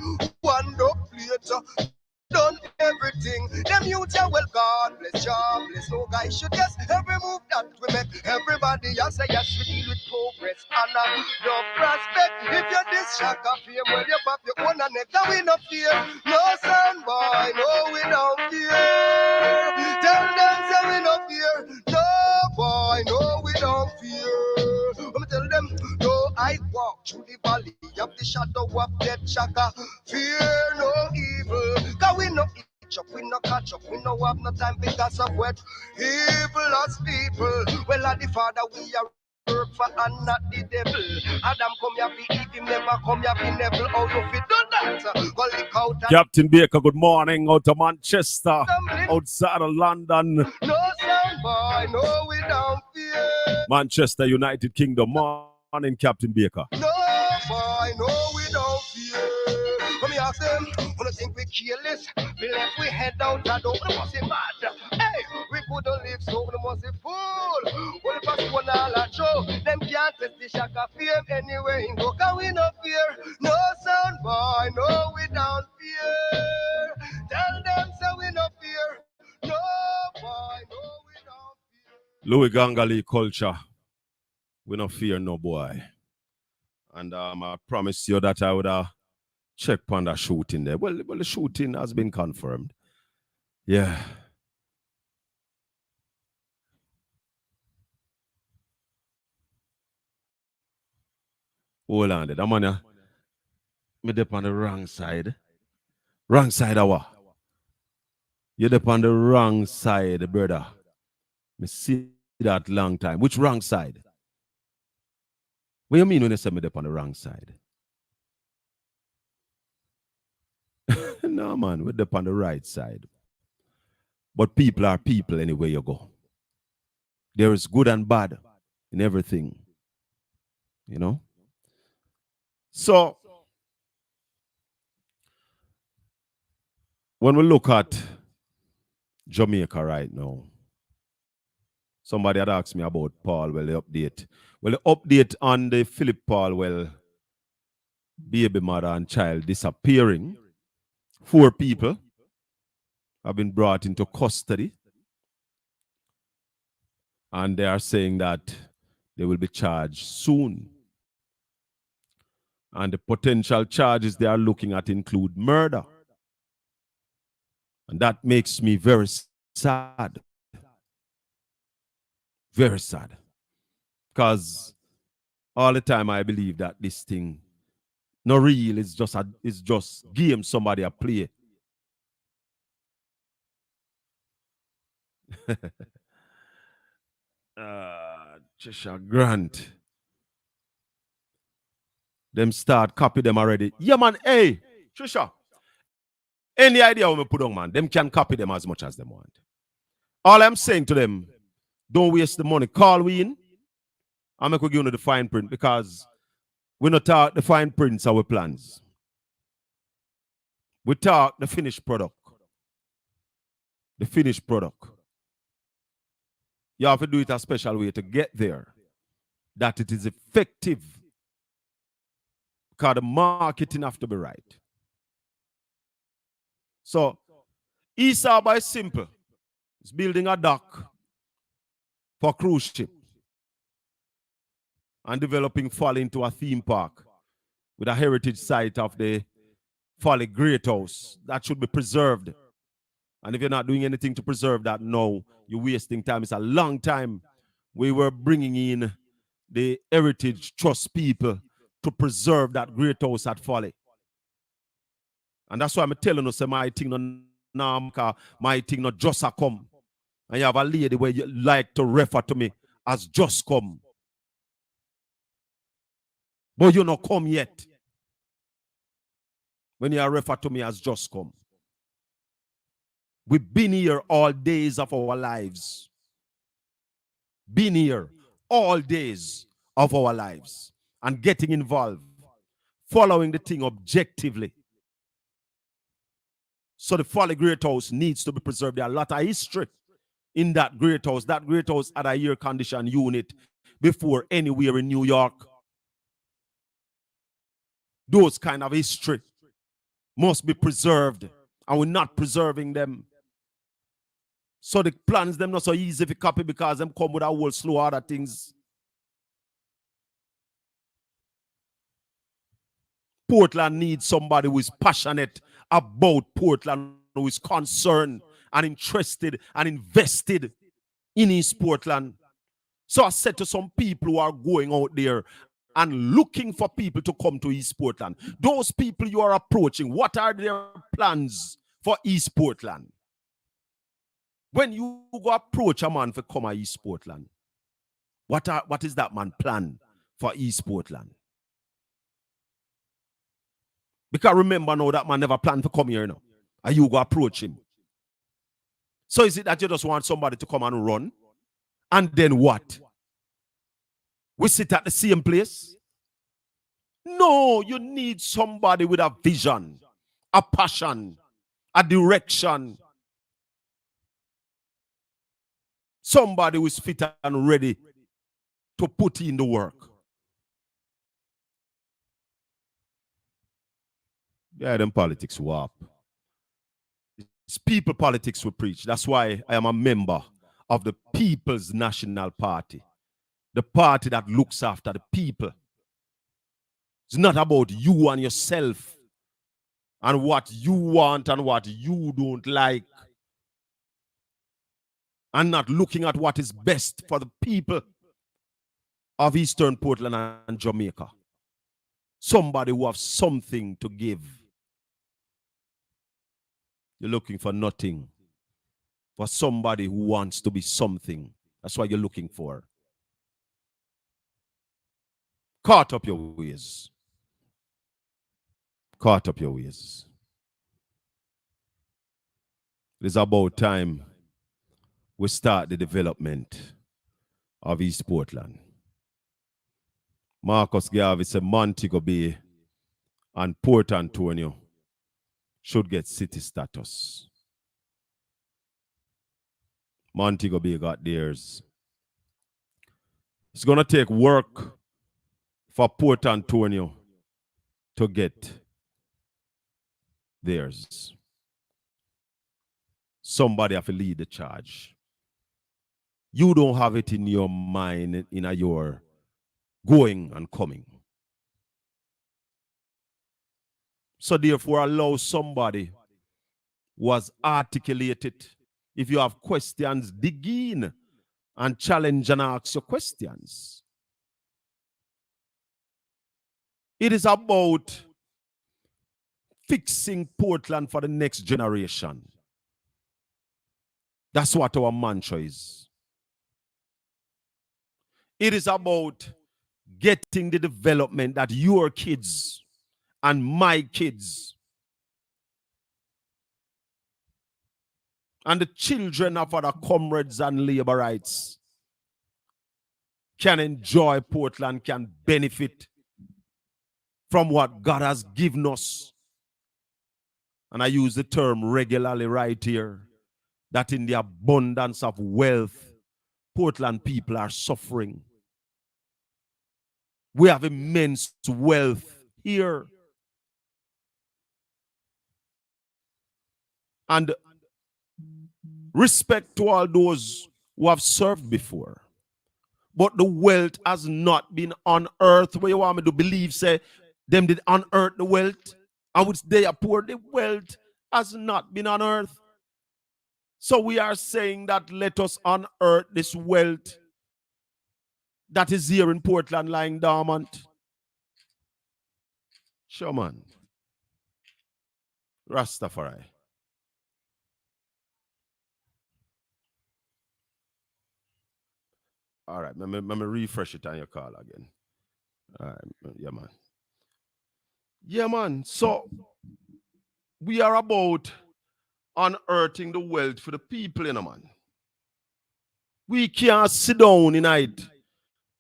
One dog later, done everything. Them youth are well, God bless, jobless. No guy should guess every move that we make. Everybody has say yes, we deal with progress and no prospect. If you're this SHACKA Fame, well, you pop your own and neck, that we no fear. No son, boy, no, we don't fear. Tell them, say we no fear. No, boy, no, we don't fear. Let me tell them, no, I walk through the valley of the shadow of death, SHACKA. Fear no evil, cause we no itch up, we no catch up, we no have no time because of what evil us people. Well, at the Father we are work for and not the devil. Adam come here for eat him, never come here for neville. How you fit do that? Go lick out and Captain Baker, good morning out of Manchester, outside of London. no sound boy, no we don't fear. Manchester, United Kingdom. Morning, Captain Baker. No boy, no we don't fear. Let me ask them, when I think we careless, we left we head out and don't must say mad. Hey, we couldn't live so we must say fool. What if I want all that show? Them can't test the SHACKA Fame anyway. No can we no fear. No sound boy, no we don't fear. Tell them so we no fear. No boy, no we don't fear. Louis Gangali culture. We no fear no boy. And I promise you that I would check on the shooting there. Well, the shooting has been confirmed. Yeah. Hold on there. I'm on me dip on the wrong side. Wrong side of what? You dip on the wrong side, brother. Me see that long time. Which wrong side? What do you mean when you say me dip on the wrong side? No, man, we're dip on the right side. But people are people anywhere you go. There is good and bad in everything. You know? So, when we look at Jamaica right now, Somebody had asked me about Paul. Well, the update. Well, the update on the Philip Paul, well, baby mother and child disappearing. 4 people have been brought into custody. And they are saying that they will be charged soon. And the potential charges they are looking at include murder. And that makes me very sad. Very sad. Because all the time I believe that this thing, not real, it's just game somebody a play. Cheshire Grant. Them start copy them already. Yeah, man, hey, Trisha. Any idea how we put on, man? Them can copy them as much as they want. All I'm saying to them, don't waste the money. Call we in. I'm going to give you the fine print because we not talk the fine prints our plans. We talk the finished product. The finished product. You have to do it a special way to get there. That it is effective. Because the marketing have to be right. So, Esau is simple. It's building a dock for cruise ship and developing Folly into a theme park with a heritage site of the Folly Great House that should be preserved. And if you're not doing anything to preserve that, no, you're wasting time. It's a long time we were bringing in the heritage trust people to preserve that great house at Folly. And that's why I'm telling us, my thing not my thing not just a come. And you have a lady where you like to refer to me as just come. But you not come yet. When you refer to me as just come. We've been here all days of our lives. Been here all days of our lives. And getting involved. Following the thing objectively. So the Folly Great House needs to be preserved. There are a lot of history in that great house. That great house had a air conditioned unit before anywhere in New York. Those kind of history must be preserved. And we're not preserving them. So the plans them not so easy to copy because them come with a whole slew of other things. Portland needs somebody who is passionate about Portland, who is concerned and interested and invested in East Portland. So I said to some people who are going out there and looking for people to come to East Portland, those people you are approaching, what are their plans for East Portland? When you go approach a man for come to East Portland, what is that man plan for East Portland? Because remember now that man never planned to come here now. And you go approach him. So is it that you just want somebody to come and run? And then what? We sit at the same place? No, you need somebody with a vision, a passion, a direction. Somebody who is fit and ready to put in the work. Yeah, them politics warp. It's people politics we preach. That's why I am a member of the People's National Party. The party that looks after the people. It's not about you and yourself and what you want and what you don't like. And not looking at what is best for the people of Eastern Portland and Jamaica. Somebody who has something to give. You're looking for nothing. For somebody who wants to be something. That's what you're looking for. Caught up your ways. Caught up your ways. It is about time we start the development of East Portland. Marcus Garvey said Montego Bay and Port Antonio should get city status. Montego Bay got theirs. It's going to take work for Port Antonio to get theirs. Somebody have to lead the charge. You don't have it in your mind, in your going and coming. So therefore, allow somebody who has articulated. If you have questions, dig in and challenge and ask your questions. It is about fixing Portland for the next generation. That's what our mantra is. It is about getting the development that your kids and my kids and the children of other comrades and laborites can enjoy Portland, can benefit from what God has given us. And I use the term regularly right here, that in the abundance of wealth, Portland people are suffering. We have immense wealth here. And respect to all those who have served before. But the wealth has not been unearthed. Where you want me to believe, say, them did unearth the wealth, and which they are poor, the wealth has not been unearthed. So we are saying that let us unearth this wealth that is here in Portland lying dormant. Sure, man. Rastafari. All right, let me refresh it on your call again. All right, yeah, man. Yeah, man. So we are about unearthing the wealth for the people, you know, man. We can't sit down in it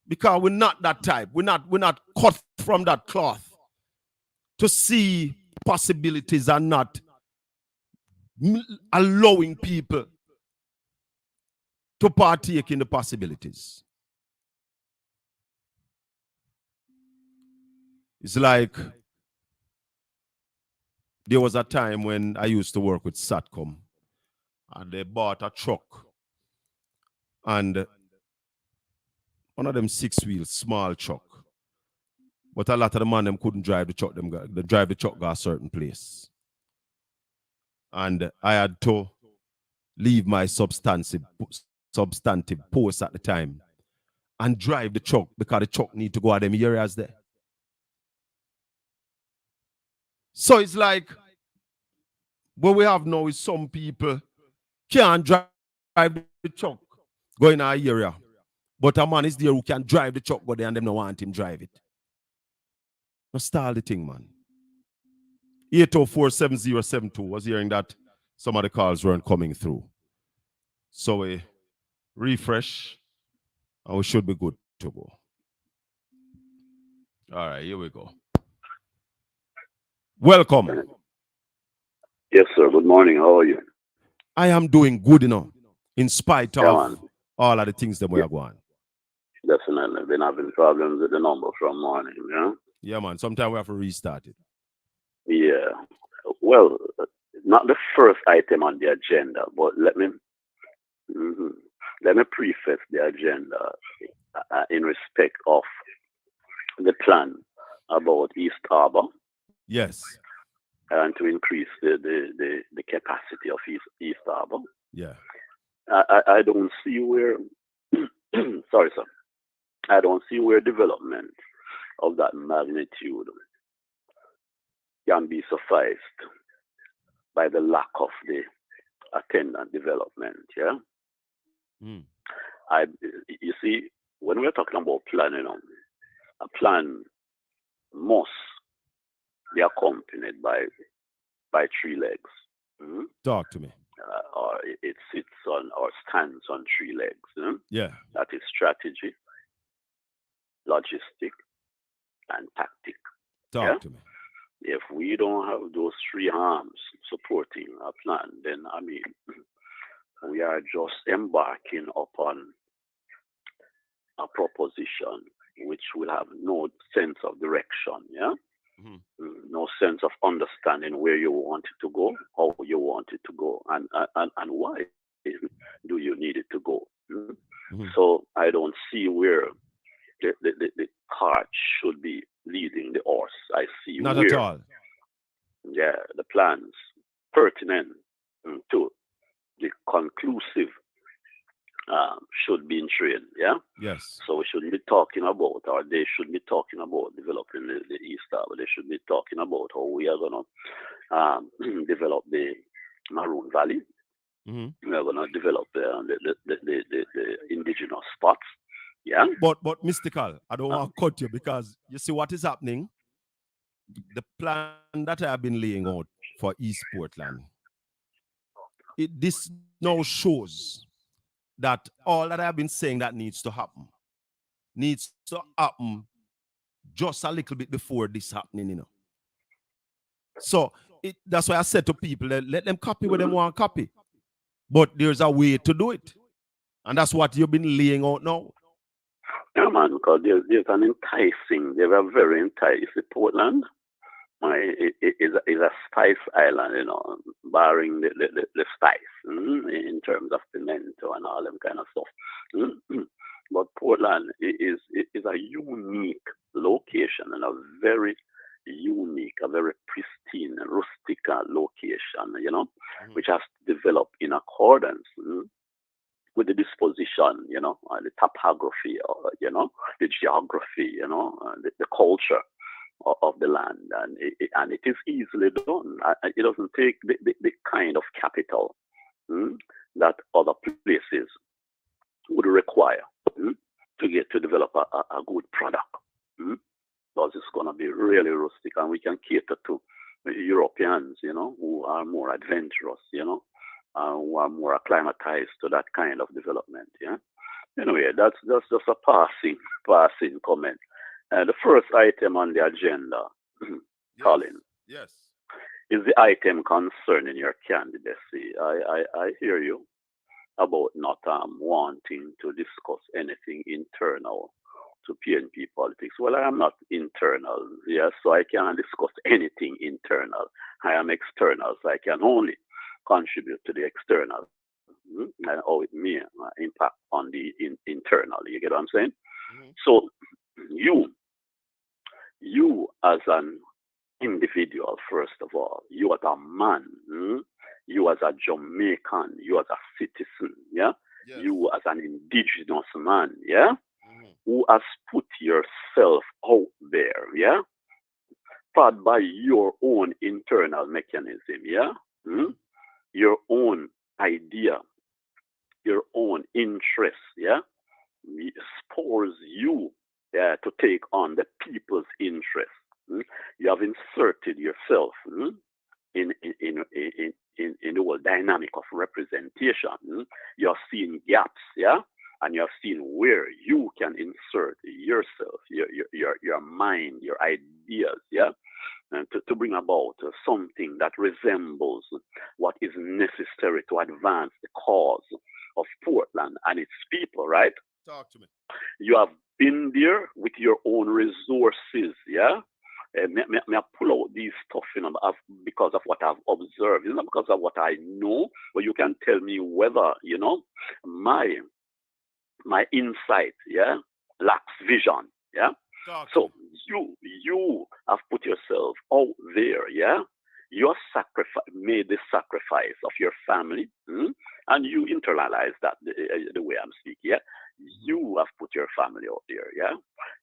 because we're not that type. We're not cut from that cloth to see possibilities and not allowing people to partake in the possibilities. It's like there was a time when I used to work with Satcom and they bought a truck, and one of them 6-wheel small truck. But a lot of the man them couldn't drive the truck. They drive the truck to a certain place. And I had to leave my substantive post at the time and drive the truck because the truck need to go at them areas there. So it's like what we have now is some people can't drive the truck go in our area. But a man is there who can drive the truck go there and them don't want him drive it. Now start the thing, man. 804-7072 was hearing that some of the calls weren't coming through. So we refresh and we should be good to go. All right, here we go. Welcome. Yes, sir. Good morning. How are you? I am doing good enough, in spite of all of the things that we are going. Definitely. Been having problems with the number from morning, yeah? Yeah, man. Sometimes we have to restart it. Yeah. Well, not the first item on the agenda, but let me preface the agenda in respect of the plan about East Harbor. Yes. And to increase the capacity of East Harbor. Yeah. I don't see where sorry, sir. I don't see where development of that magnitude can be sufficed by the lack of the attendant development. Yeah. You see, when we're talking about planning, a plan must be accompanied by 3 legs. Talk to me. Or it sits on or stands on 3 legs. Yeah. That is strategy, logistic, and tactic. Talk to me. If we don't have those 3 arms supporting a plan, then I mean we are just embarking upon a proposition which will have no sense of direction, yeah? No sense of understanding where you want it to go, how you want it to go, and why do you need it to go. So I don't see where the cart should be leading the horse. I see Not where, at all. yeah, the plans pertinent to the conclusive should be in train, yeah? Yes. So we shouldn't be talking about, or they should be talking about developing the East Harbor. They should be talking about how we are going to develop the Maroon Valley. We are going to develop the indigenous spots, yeah? But Mystical, I don't want to cut you because you see what is happening. The plan that I have been laying out for East Portland, this now shows that all that I have been saying that needs to happen just a little bit before this happening, you know. So that's why I said to people, let them copy what they want to copy. But there's a way to do it. And that's what you've been laying out now. Yeah, man, because there's an enticing, they were very enticing. Portland is a spice island, you know, barring the spice in terms of pimento and all them kind of stuff. But Portland is a unique location and a very unique, a very pristine, rustic location, you know, which has developed in accordance with the disposition, you know, the topography, you know, the geography, you know, the culture of the land, and it is easily done. It doesn't take the kind of capital that other places would require to develop a good product. Because it's going to be really rustic, and we can cater to Europeans, you know, who are more adventurous, you know, who are more acclimatized to that kind of development. Yeah. Anyway, that's just a passing comment. The first item on the agenda, Colin, yes, is the item concerning your candidacy. I hear you about not wanting to discuss anything internal to PNP politics. Well, I am not internal, yes, so I cannot discuss anything internal. I am external, so I can only contribute to the external and how it may impact on the internal. You get what I'm saying? So you as an individual, first of all, you as a man, you as a Jamaican, you as a citizen, yeah? Yes. You as an indigenous man, yeah? Who has put yourself out there, yeah? But by your own internal mechanism, yeah? Your own idea, your own interest, yeah? Spurs you to take on the people's interest. You have inserted yourself in the whole dynamic of representation. You have seen gaps, yeah, and you have seen where you can insert yourself, your mind, your ideas, yeah, and to bring about something that resembles what is necessary to advance the cause of Portland and its people, right? Talk to me. You have been there with your own resources, yeah? May I pull out these stuff, you know, because of what I've observed. It's not because of what I know, but you can tell me whether, you know, my insight, yeah, lacks vision, yeah? So you have put yourself out there, yeah? You have made the sacrifice of your family, and you internalize that the way I'm speaking, yeah? You have put your family out there, yeah?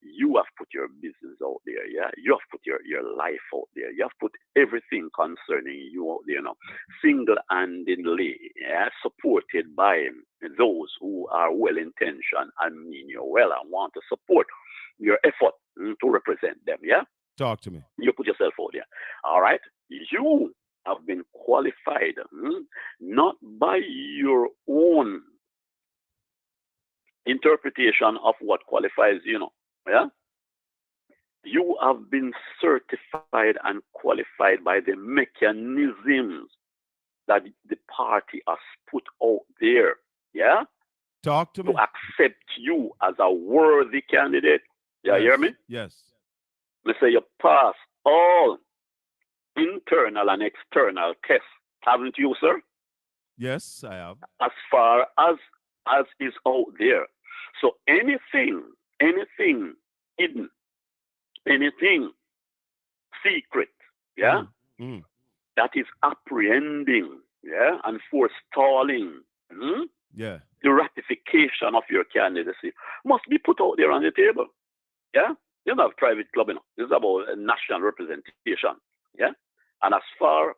You have put your business out there, yeah? You have put your life out there. You have put everything concerning you out there, you know, single-handedly, yeah? Supported by those who are well-intentioned and mean you well and want to support your effort to represent them, yeah? Talk to me. You put yourself out there, all right? You have been qualified, not by your own interpretation of what qualifies, you know, yeah? You have been certified and qualified by the mechanisms that the party has put out there, yeah? Talk to me. to accept you as a worthy candidate. You hear me? Yes. Me say you pass all internal and external tests, haven't you, sir? Yes, I have. As far as is out there. So anything hidden, anything secret, yeah, Mm. that is apprehending, yeah, and forestalling Yeah. the ratification of your candidacy must be put out there on the table. Yeah? You don't have private club, This is about national representation. Yeah? And as far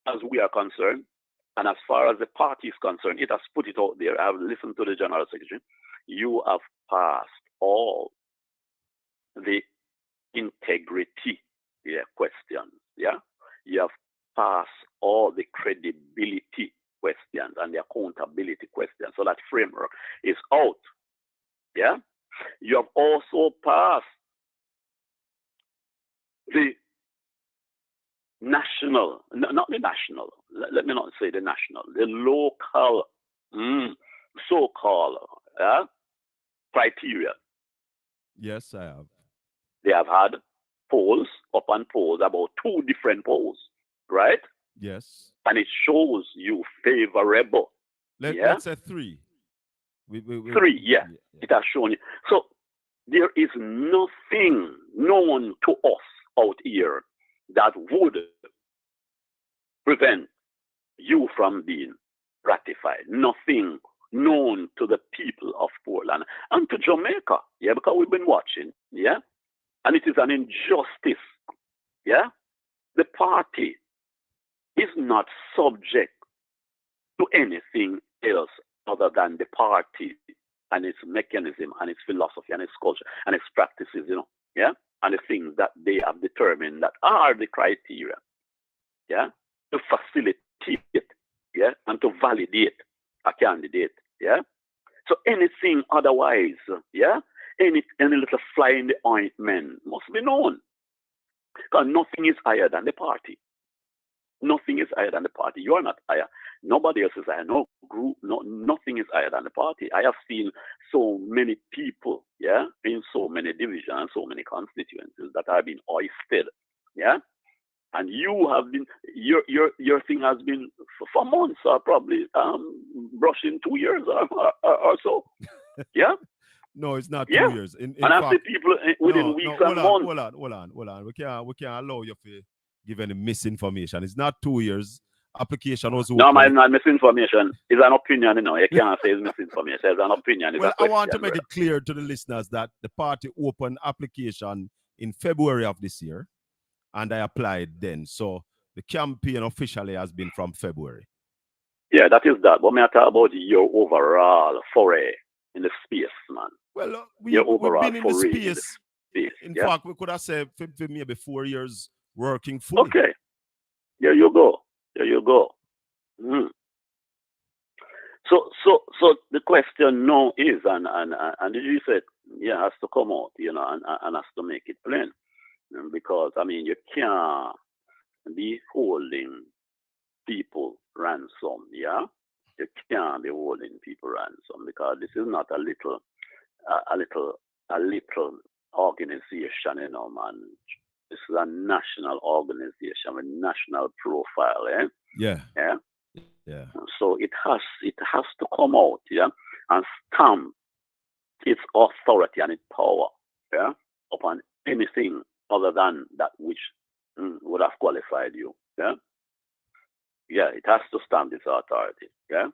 as we are concerned, and as far as the party is concerned, it has put it out there. I have listened to the General Secretary. You have passed all the integrity questions. Yeah? You have passed all the credibility questions and the accountability questions. So that framework is out. Yeah? You have also passed the national, not the national, let me not say the national, the local, so-called criteria. Yes, I have. They have had polls upon polls, about 2 different polls, right? Yes. And it shows you favorable. Let's say 3. 3, yeah. It has shown you. So there is nothing known to us out here that would prevent you from being ratified. Nothing known to the people of Portland and to Jamaica, yeah, because we've been watching, yeah, and it is an injustice, yeah. The party is not subject to anything else other than the party and its mechanism and its philosophy and its culture and its practices, yeah, and the things that they have determined that are the criteria, yeah, to facilitate, yeah, and to validate a candidate, yeah. So anything otherwise, yeah, any little fly in the ointment must be known, because nothing is higher than the party. Nothing is higher than the party. You are not higher. Nobody else is higher. No group. Nothing is higher than the party. I have seen so many people, yeah, in so many divisions, so many constituencies that have been hoisted, yeah. And you have been, your thing has been for months or probably brushing 2 years or so, yeah. No, it's not 2 Yeah. years. In And I fact, see people within weeks and months. Hold on. We can't allow you to give any misinformation. It's not 2 years. Application was open. No, man, not misinformation. It's an opinion, You can't say it's misinformation. It's an opinion. It's I want to make it clear to the listeners that the party opened application in February of this year, and I applied then. So the campaign officially has been from February. Yeah, that is that. But may I talk about your overall foray in the space, man? Well, we've been in the space. In fact, we could have said for maybe 4 years working fully. Okay. There you go. So the question now is, and you said, yeah, has to come out, and has to make it plain, because I mean, you can't be holding people ransom, yeah. You can't be holding people ransom, because this is not a little organization, man. This is a national organization with national profile, eh? Yeah. So it has to come out, yeah, and stamp its authority and its power, yeah, upon anything other than that which would have qualified you, yeah. Yeah, it has to stamp its authority, yeah.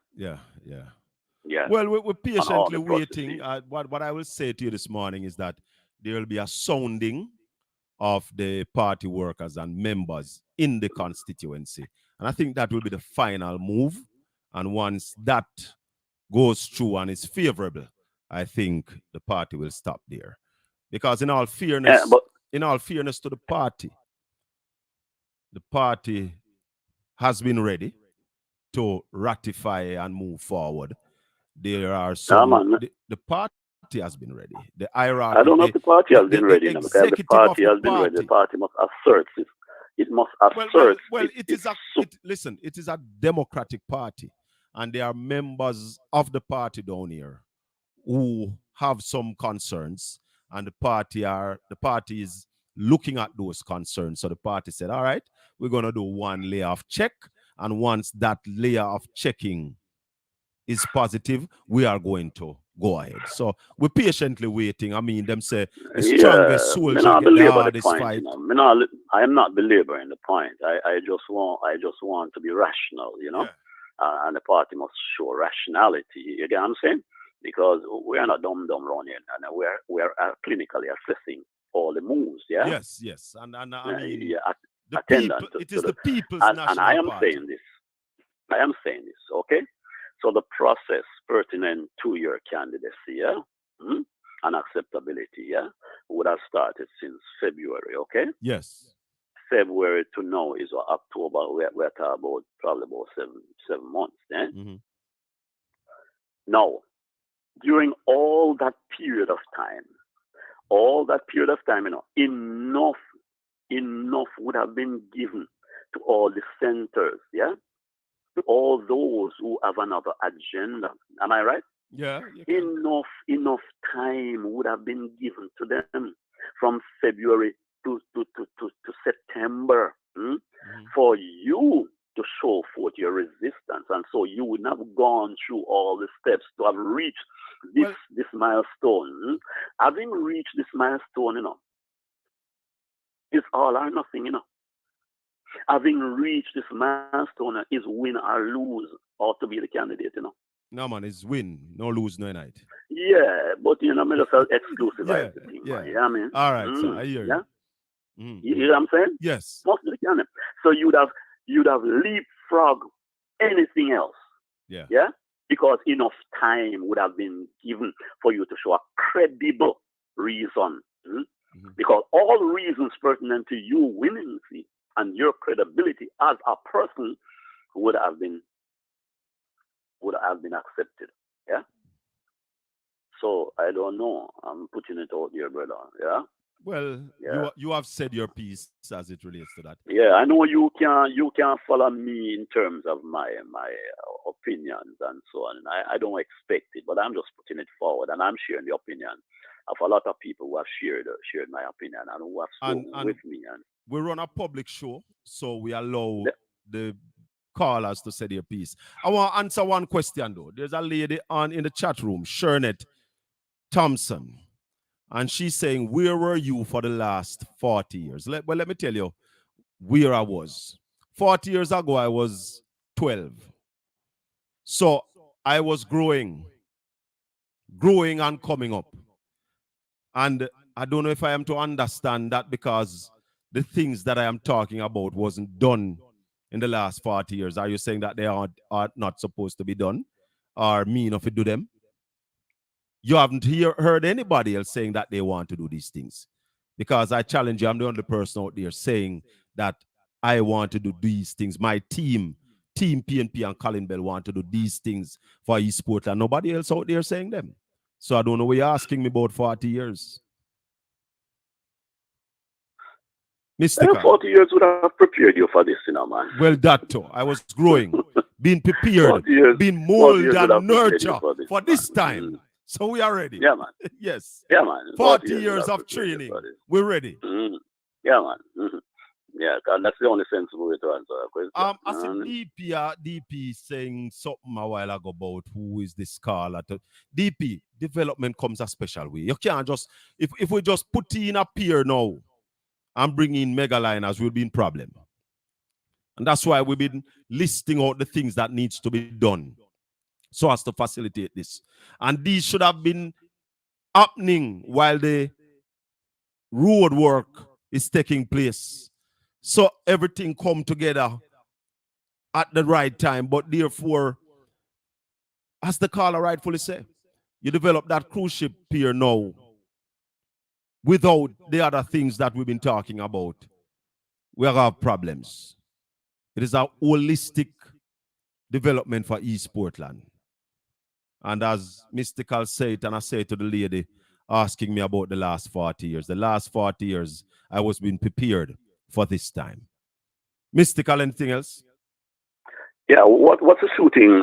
Yeah. Well, we're patiently waiting. What I will say to you this morning is that there will be a sounding of the party workers and members in the constituency. And I think that will be the final move. And once that goes through and is favorable, I think the party will stop there. Because in all fairness to the party has been ready to ratify and move forward. There are some, the party has been ready. The hierarchy. I don't know if the party has been ready, because the party has been ready. The party must assert it. It must assert. Listen, it is a democratic party, and there are members of the party down here who have some concerns, and the party is looking at those concerns. So the party said, all right, we're going to do one layer of check, and once that layer of checking is positive, we are going to go ahead. So we're patiently waiting. I mean, them say the strongest Yeah, me soldier not get the belabor the hardest point, fight. you know. I am not belaboring the point. I just want to be rational, you know. Yeah. And the party must show rationality. You get what I'm saying? Because we are not dumb around here, and we're clinically assessing all the moves. Yeah. Yes, yes. And I mean, Yeah. the Attendant people, it to is the the people's and I national am party. saying this. I am saying this. Okay. So the process pertinent to your candidacy, yeah, and acceptability, yeah, would have started since February, okay? Yes. February to now is October. We're talking about probably about seven months, eh? Mm-hmm. Now, during all that period of time, you know, enough would have been given to all the centers, yeah, to all those who have another agenda. Am I right? Yeah. You can. Enough time would have been given to them from February to September for you to show forth your resistance, and so you would have gone through all the steps to have reached this milestone. Having reached this milestone, you know, it's all or nothing, you know. Having reached this milestone is win or lose, or to be the candidate, you know. No, man, it's win. No lose, no night. Yeah, but you know, me just exclusive Yeah, everything, yeah. man. Yeah, I mean. All right, sir. I hear Yeah. you. You know what I'm saying? Yes. Most of the candidate. So you'd have leapfrog anything else. Yeah. Yeah? Because enough time would have been given for you to show a credible reason. Because all reasons pertinent to you winning, see, and your credibility as a person would have been accepted. Yeah. So I don't know. I'm putting it out there, brother. Yeah. Well, Yeah. you have said your piece as it relates to that. Yeah, I know you can follow me in terms of my opinions and so on. And I don't expect it, but I'm just putting it forward, and I'm sharing the opinion of a lot of people who have shared my opinion and who have spoken with me. And we run a public show, so we allow the callers to say their piece. I want to answer one question though. There's a lady in the chat room, Shernet Thompson, and she's saying, where were you for the last 40 years? Let me tell you where I was. 40 years ago, I was 12. So I was growing and coming up. And I don't know if I am to understand that because the things that I am talking about wasn't done in the last 40 years. Are you saying that they are not supposed to be done? Or mean if you do them? You haven't heard anybody else saying that they want to do these things. Because I challenge you, I'm the only person out there saying that I want to do these things. My team PNP and Colin Bell want to do these things for eSport, and nobody else out there saying them. So I don't know what you're asking me about 40 years. Mr. 40 years would have prepared you for this, you know, man. Well, that too. I was growing, being prepared, being molded and nurtured for this time. So we are ready. Yeah, man. Yes. Yeah, man. 40 years of training. We're ready. Yeah, man. Yeah, that's the only sensible way to answer that question. I see DP saying something a while ago about who is this caller. DP, development comes a special way. You can't just, if we just put in a peer now and bring in mega liners, we'll be in problem. And that's why we've been listing out the things that needs to be done so as to facilitate this. And these should have been happening while the road work is taking place. So everything come together at the right time. But therefore, as the caller rightfully said, you develop that cruise ship pier now without the other things that we've been talking about. We have problems. It is a holistic development for East Portland. And as Mystical said, and I say to the lady asking me about the last 40 years, the last 40 years, I was being prepared for this time. Mystical, anything else? Yeah, what's the shooting?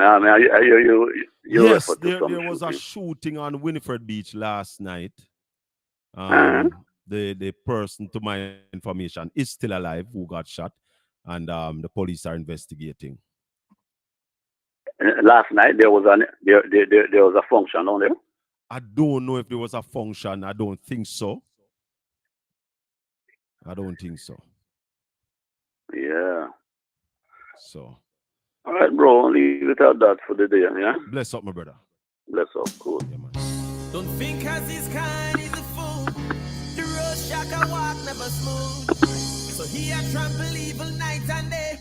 You Yes, referred to some there was a shooting. shooting on Winifred Beach last night. Uh, The person, to my information, is still alive who got shot, and the police are investigating. last night there was a function on there. I don't know if there was a function. I don't think so. I don't think so. Yeah. So, All right, bro. Leave it at that for the day. Yeah. bless up, my brother. Bless up. Cool. Yeah, man. Don't think cause he's kind, he's a fool. The road SHACKA walk never smooth. So he a trample evil night and day.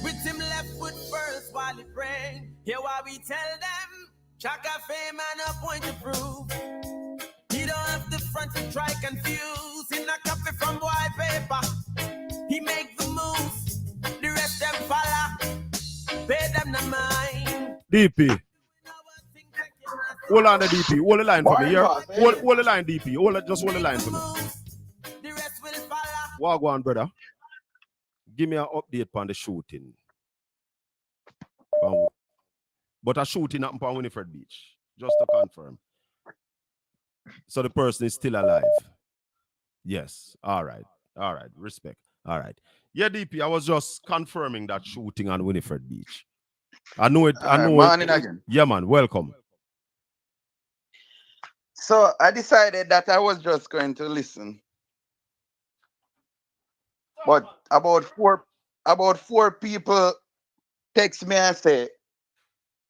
With him left foot first while he pray. Hear what we tell them. SHACKA fame and a point to prove. He don't have the front to try confuse. He knock up it from white paper. He make the moves. The rest them follow. Pay them the mind. DP. Hold on the DP. Hold the line for me here. Hold the line, DP. Just hold the line for me. The rest will follow. Walk on, brother. Give me an update on the shooting. But a shooting happened on Winifred Beach. Just to confirm. So the person is still alive. Yes. All right. Respect. All right. Yeah, DP, I was just confirming that shooting on Winifred Beach. I know it. Morning again. Yeah, man. Welcome. So I decided that I was just going to listen. But about four people text me and say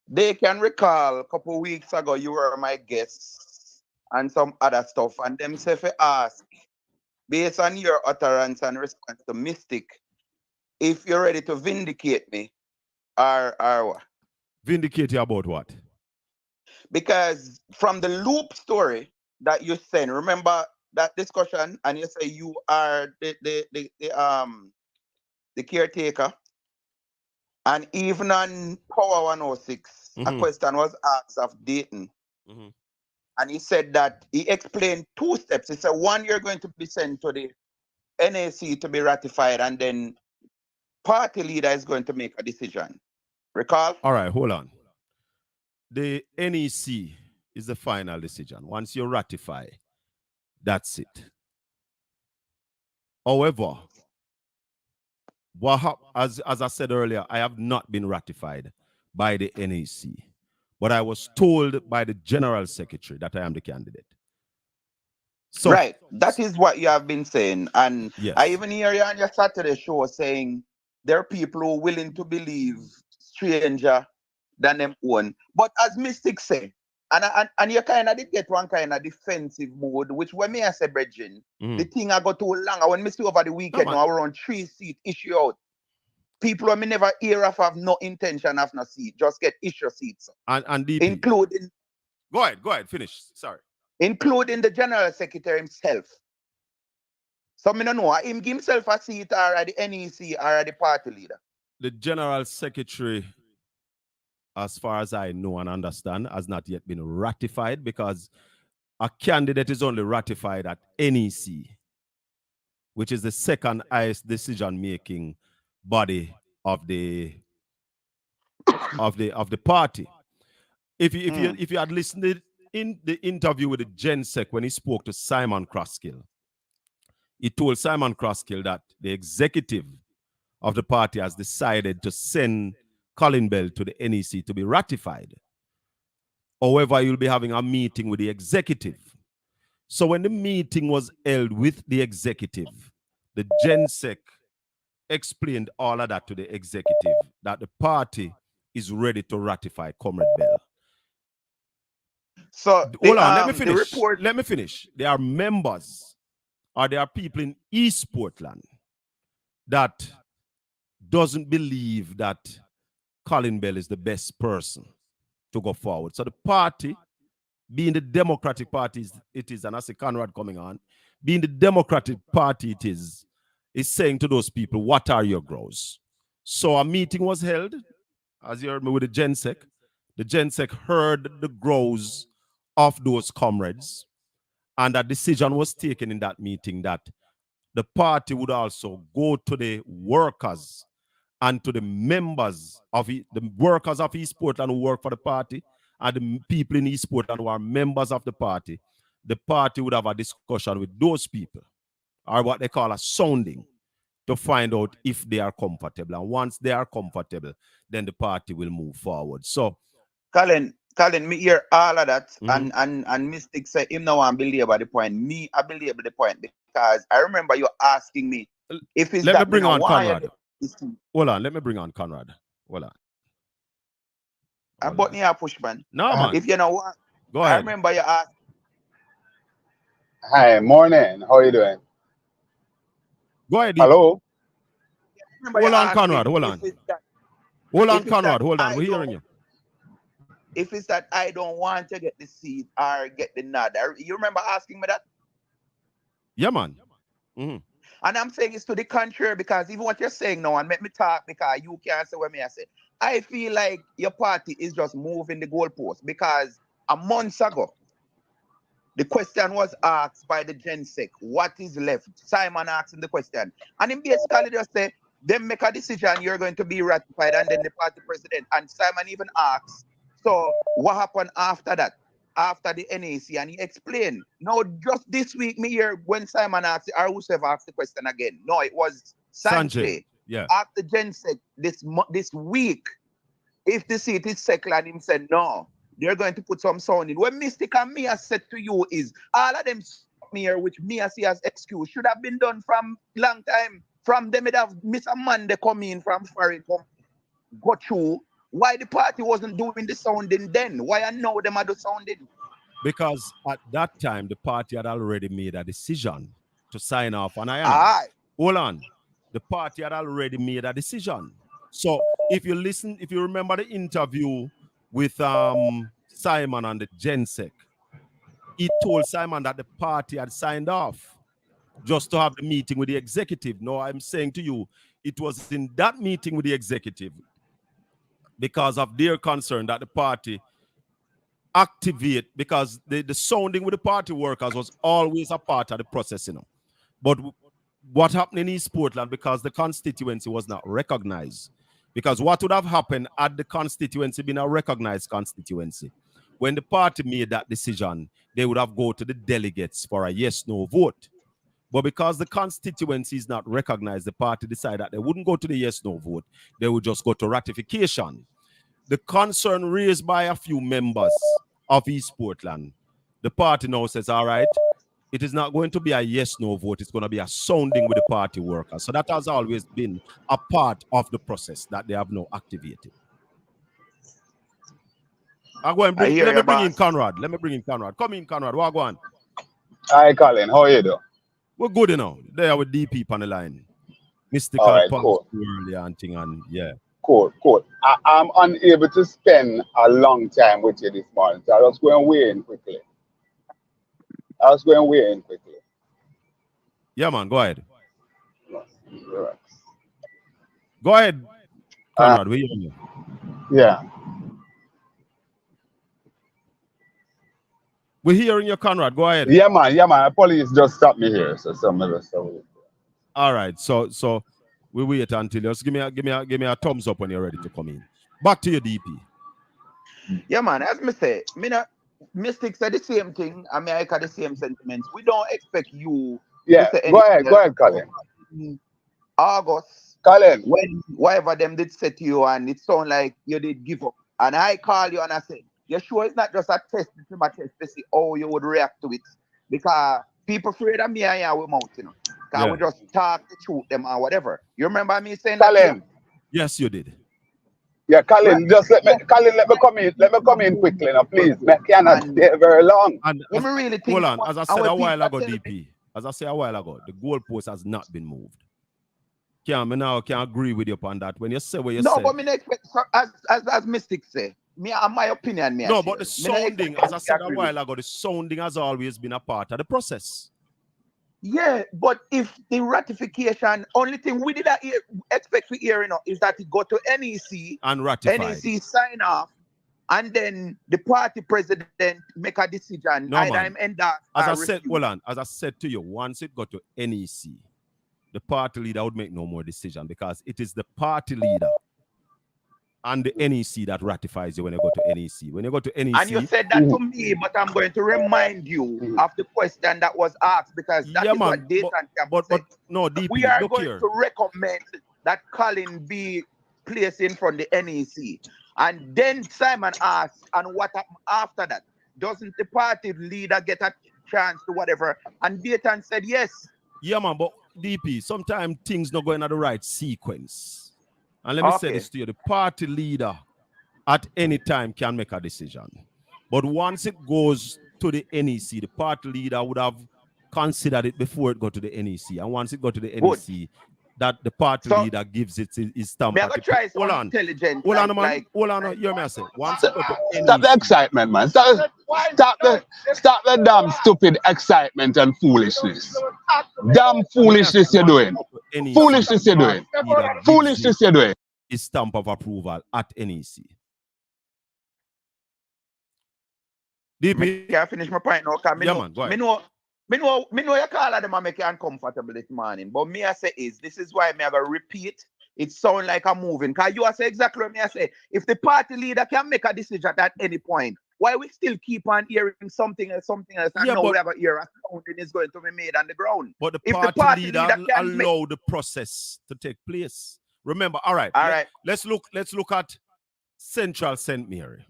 they can recall a couple weeks ago you were my guest and some other stuff. And them say if ask, based on your utterance and response to Mystic, if you're ready to vindicate me or what? Vindicate you about what? Because from the loop story that you sent, remember that discussion, and you say you are the caretaker, and even on Power 106, a question was asked of Dayton, and he said that he explained two steps. He said one, you're going to be sent to the NAC to be ratified, and then party leader is going to make a decision. Recall? All right, hold on. The NEC is the final decision. Once you ratify, that's it. However, as I said earlier, I have not been ratified by the NEC, but I was told by the General Secretary that I am the candidate. So, right, that is what you have been saying. And yes. I even hear you on your Saturday show saying there are people who are willing to believe stranger than them own. But as Mystic say, and you kind of did get one kind of defensive mode, which when me I say, Bridging, the thing I got too long. When me see over the weekend, now around 3 seat issue out. People who me never hear of have no intention of no seat, just get issue seats. And DP. Including... Go ahead, finish. Sorry. Including the General Secretary himself. So me don't know, him give himself a seat or at the NEC or at the party leader. The General Secretary, as far as I know and understand, has not yet been ratified because a candidate is only ratified at NEC, which is the second highest decision-making body of the party. If you had listened in the interview with the GenSec when he spoke to Simon Crosskill, he told Simon Crosskill that the executive of the party has decided to send Colin Bell to the NEC to be ratified. However, you'll be having a meeting with the executive. So when the meeting was held with the executive, the GenSec explained all of that to the executive, that the party is ready to ratify Comrade Bell. So hold on, let me finish. Let me finish. There are members, or there are people in East Portland that doesn't believe that Colin Bell is the best person to go forward. So the party, being the Democratic Party it is, and I see Conrad coming on, being the Democratic Party it is saying to those people, what are your grows? So a meeting was held, as you heard me, with the GenSec. The GenSec heard the grows of those comrades, and a decision was taken in that meeting that the party would also go to the workers and to the members of the workers of East Portland who work for the party and the people in East Portland who are members of the party would have a discussion with those people, or what they call a sounding, to find out if they are comfortable. And once they are comfortable, then the party will move forward. So, Colin, me hear all of that, and Mystic say him now and believe about the point. Me, I believe the point because I remember you asking me if it's let that me bring on Conrad. Hold on, let me bring on Conrad. Hold on. I bought me a push, man. No, man. If you know what, go ahead. I remember you asked. Hi, morning. How are you doing? Go ahead. Hello. Hold on, Conrad. Hold on. Hold on, Conrad. Hold on. We're hearing you. If it's that I don't want to get the seat or get the nod, you remember asking me that? Yeah, man. And I'm saying it's to the contrary, because even what you're saying now, and let me talk because you can't say what me I say. I feel like your party is just moving the goalpost, because a month ago, the question was asked by the GenSec, what is left? Simon asked him the question. And he basically just said, then make a decision, you're going to be ratified, and then the party president. And Simon even asked, so what happened after that? After the NAC, and he explained. Now, just this week, me hear when Simon asked, or whoever asked the question again. No, it was Sanjay. Yeah. After GenSec this week, if the seat is settled, and him said no, they're going to put some sound in. What Mystic and me has said to you is all of them me here, which me I see as excuse, should have been done from long time. From them, it have Miss Amanda come in from foreign, come go through. Why the party wasn't doing the sounding then? Why I know them are the sounding? Because at that time, the party had already made a decision to sign off on INI. Hold on. The party had already made a decision. So if you remember the interview with Simon and the GenSec, he told Simon that the party had signed off just to have the meeting with the executive. No, I'm saying to you, it was in that meeting with the executive, because of their concern that the party activate, because the sounding with the party workers was always a part of the process, But what happened in East Portland, because the constituency was not recognized, because what would have happened had the constituency been a recognized constituency, when the party made that decision, they would have go to the delegates for a yes-no vote. But because the constituency is not recognized, the party decided that they wouldn't go to the yes-no vote. They would just go to ratification. The concern raised by a few members of East Portland, the party now says, all right, it is not going to be a yes-no vote. It's going to be a sounding with the party workers. So that has always been a part of the process that they have now activated. Let me bring in Conrad. Come in, Conrad. What go on? Hi, Colin. How are you doing? We're good now. There with DP on the line. Mystical, all right, cool. And thing, and yeah. Cool. I'm unable to spend a long time with you this morning, so I was going way in quickly. Yeah, man, go ahead. Right. Go ahead, Conrad. We're hearing you. Yeah. We're hearing you, Conrad. Go ahead. Yeah, man. Police just stopped me here, so all right, so we wait until just give me a thumbs up when you're ready to come in. Back to your DP. Yeah, man. As me say, Mystic said the same thing. I mean, I got the same sentiments. We don't expect you. Yeah, go ahead, Colin. August, Colin, when whatever them did say to you, and it sound like you did give up. And I call you and I say, you sure it's not just a test to my test to see how you would react to it? Because people afraid of me and we mouth, Because we just talk to shoot them or whatever. You remember me saying Colin? That? Yes, you did. Yeah, Colin, just let me come in. Let me come in quickly now, please. I cannot stay very long. And let me really think. Hold on, as I said a while ago, DP. As I said a while ago, the goalpost has not been moved. Can't agree with you upon that. When you say what you say. No, but me expect as Mystic say. My opinion, No, but the sounding, as I said a while ago, the sounding has always been a part of the process. Yeah, but if the ratification, only thing we did expect to hear, is that it go to NEC and ratified. NEC sign off, and then the party president make a decision. No, man. As I said to you, once it got to NEC, the party leader would make no more decision because it is the party leader and the NEC that ratifies you when you go to NEC. When you go to NEC... And you said that to me, but I'm going to remind you of the question that was asked because that is what Dayton Camp said. No, DP, we are going to recommend that Colin be placed in front of the NEC. And then Simon asked, and what happened after that? Doesn't the party leader get a chance to whatever? And Dayton said yes. Yeah, man, but DP, sometimes things not going at the right sequence. And let me say this to you, the party leader at any time can make a decision. But once it goes to the NEC, the party leader would have considered it before it got to the NEC. And once it got to the NEC, that the party leader gives it his stamp. Hold on, intelligent. Hold on, man. Hold on, you hear me I say. Once it got to NEC, stop the excitement, man. Stop the damn stupid excitement and foolishness. Damn foolishness you're doing. Foolishness you're doing. Foolishness you're doing. His stamp of approval at NEC. DP? Can I finish my point now? Yeah, man, go ahead. Me know you call them and make you uncomfortable this morning. But me I say this is why me I gotta repeat. It sounds like I'm moving. Because you say exactly what me I say. If the party leader can make a decision at any point, why we still keep on hearing something else, and now we have a hear a sounding is going to be made on the ground. But the party leader allow the process to take place. Remember, all right. Let's look at Central St. Mary.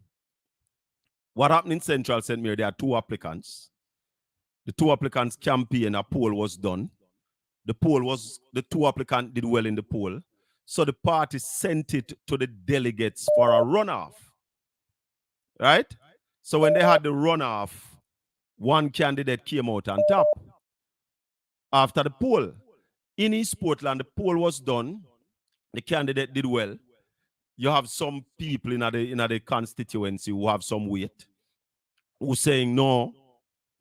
What happened in Central St. Mary? There are two applicants. The two applicants campaign, a poll was done. The two applicants did well in the poll. So the party sent it to the delegates for a runoff. Right? So when they had the runoff, one candidate came out on top. After the poll, in East Portland, the poll was done. The candidate did well. You have some people in the constituency who have some weight, who saying no,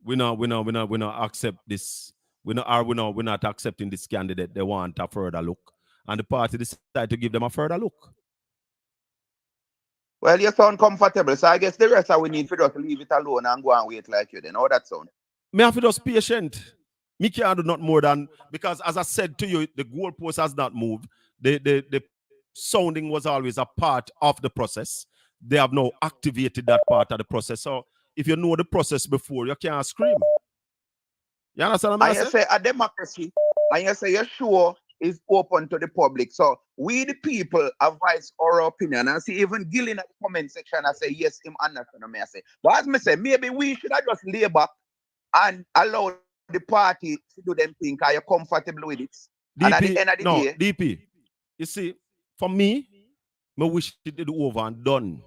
we not accept this. We're not accepting this candidate. They want a further look, and the party decided to give them a further look. Well, you sound comfortable, so I guess the rest we need for just leave it alone and go and wait like you. Then how that sound? Me have to just patient. Me can't do not more than because, as I said to you, the goalpost has not moved. The sounding was always a part of the process. They have now activated that part of the process. So if you know the process before, you can't scream. You understand what I'm saying? I say a democracy, and you say you're sure is open to the public. So we the people have voiced our opinion. And see even Gil in the comment section, I say yes, him understand me. I say, but as me say, maybe we should have just lay back and allow the party to do them thing because you're comfortable with it. DP, and at the end of the day, DP, you see, for me, I wish it did over and done.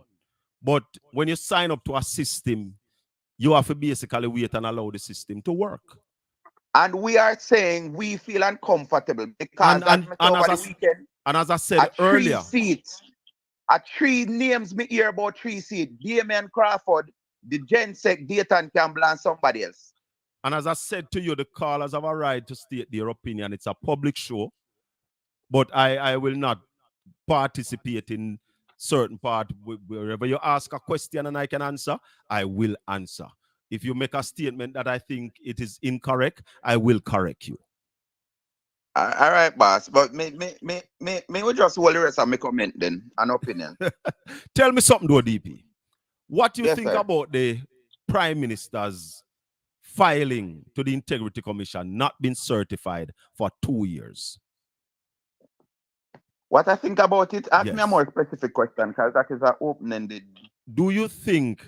But when you sign up to a system, you have to basically wait and allow the system to work. And we are saying we feel uncomfortable because as I said earlier, 3 seats, 3 names me hear about 3 seats. Damian Crawford, the Gensec, Dayton Campbell, and somebody else. And as I said to you, the callers have a right to state their opinion. It's a public show. But I will not participate in certain part. Wherever you ask a question and I can answer, I will answer. If you make a statement that I think it is incorrect, I will correct you. All right, boss. But me will just hold the rest of my comment then, an opinion. Tell me something, though, DP. What do you think about the Prime Minister's filing to the Integrity Commission not been certified for 2 years? What I think about it, ask me a more specific question because that is an open-ended. Do you think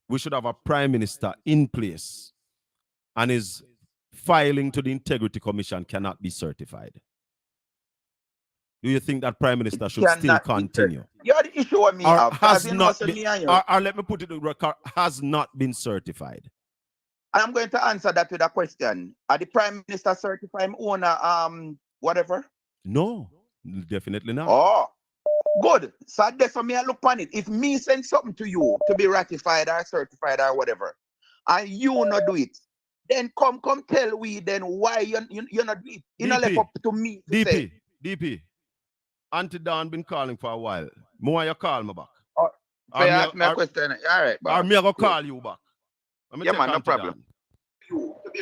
we should have a Prime Minister in place and his filing to the Integrity Commission cannot be certified? Do you think that Prime Minister should still continue? You're the issue with me. Or let me put it in record, has not been certified. And I'm going to answer that with a question. Are the Prime Minister certified him owner whatever? No, definitely not. Oh, good. So that's for me I look on it. If me send something to you to be ratified or certified or whatever, and you not do it, then come tell we then why you're not do it. You not left up to me to say. DP. Auntie Dawn been calling for a while. More you call me back. Oh, so you ask me a question. All right, or me I go call you back. Yeah, man, no problem. You to be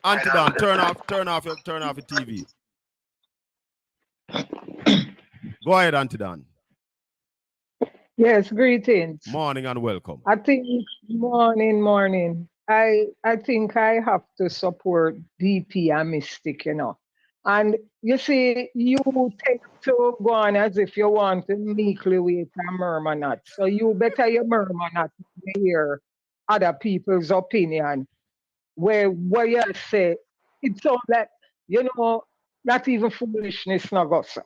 Antidan, turn off your TV. Go ahead, Antidan. Yes, greetings. Morning and welcome. I think morning. I think I have to support DP and Mystic, you know. And you see, you take to go on as if you want to meekly wait and murmur not. So you better you murmur not to hear other people's opinion. Where you say it's all that, you know, not even foolishness no go so.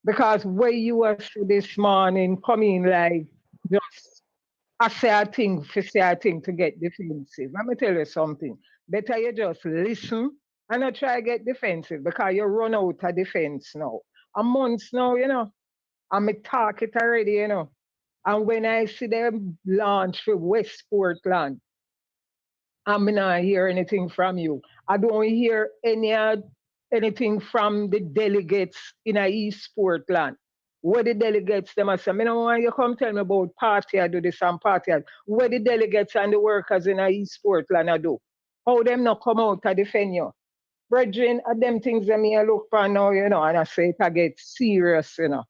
Because where you were this morning coming like just I say a thing to get defensive. Let me tell you something. Better you just listen and not try to get defensive because you run out of defense now. A month now, you know. I'm a talk it already, you know. And when I see them launch for West Portland, I'm not hear anything from you. I don't hear anything from the delegates in East Portland. Where the delegates them I say, I don't want you come tell me about party I do this and party. Where the delegates and the workers in East Portland I do. How them not come out to defend you? Brethren, them things that me I look for now, you know, and I say it get serious, you know.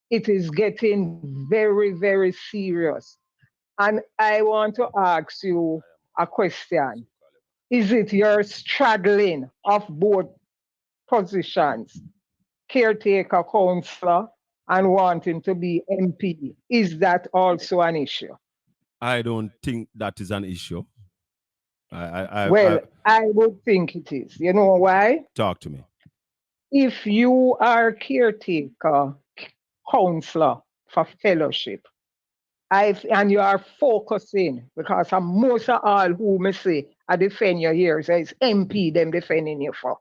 It is getting very, very serious. And I want to ask you a question. Is it your straddling of both positions, caretaker, councillor, and wanting to be MP? Is that also an issue? I don't think that is an issue. I would think it is. You know why? Talk to me. If you are caretaker, councillor for fellowship, and you are focusing, because most of all who me say I defend you here, so it's MP them defending you for.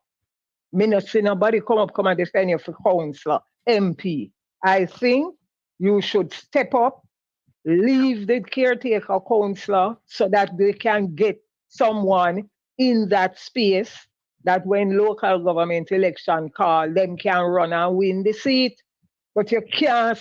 Me not see nobody come and defend you for councillor, MP. I think you should step up, leave the caretaker councillor so that they can get someone in that space that when local government election call, them can run and win the seat. But you can't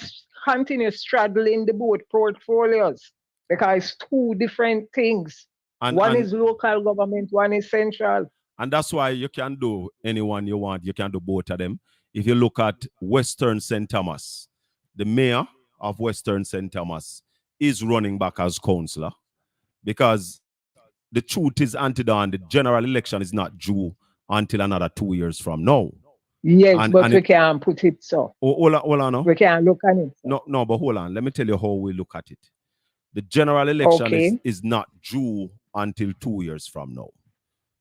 continue straddling the both portfolios because it's two different things. One is local government, one is central. And that's why you can do anyone you want. You can do both of them. If you look at Western St. Thomas, the mayor of Western St. Thomas is running back as councillor because the truth is, Antidan, the general election is not due until another 2 years from now. Yes, but we can't put it so. Hold on. No? We can't look at it. So. No, but hold on. Let me tell you how we look at it. The general election is not due until 2 years from now.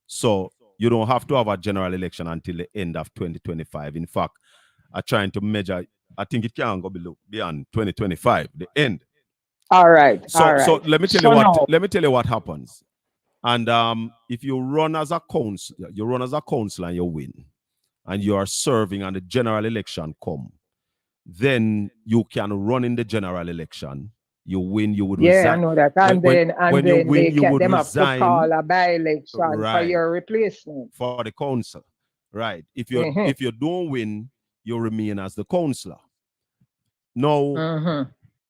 So you don't have to have a general election until the end of 2025. In fact, I'm trying to measure, I think it can go beyond 2025, the end. All right. So let me tell you what happens. And if you run as a council, and you win, and you are serving and the general election come, then you can run in the general election. You win, you would resign. Yeah, I know that. And when you win, you would resign. Have to call a by-election for your replacement. For the council. Right. If you don't win, you remain as the councillor. Now,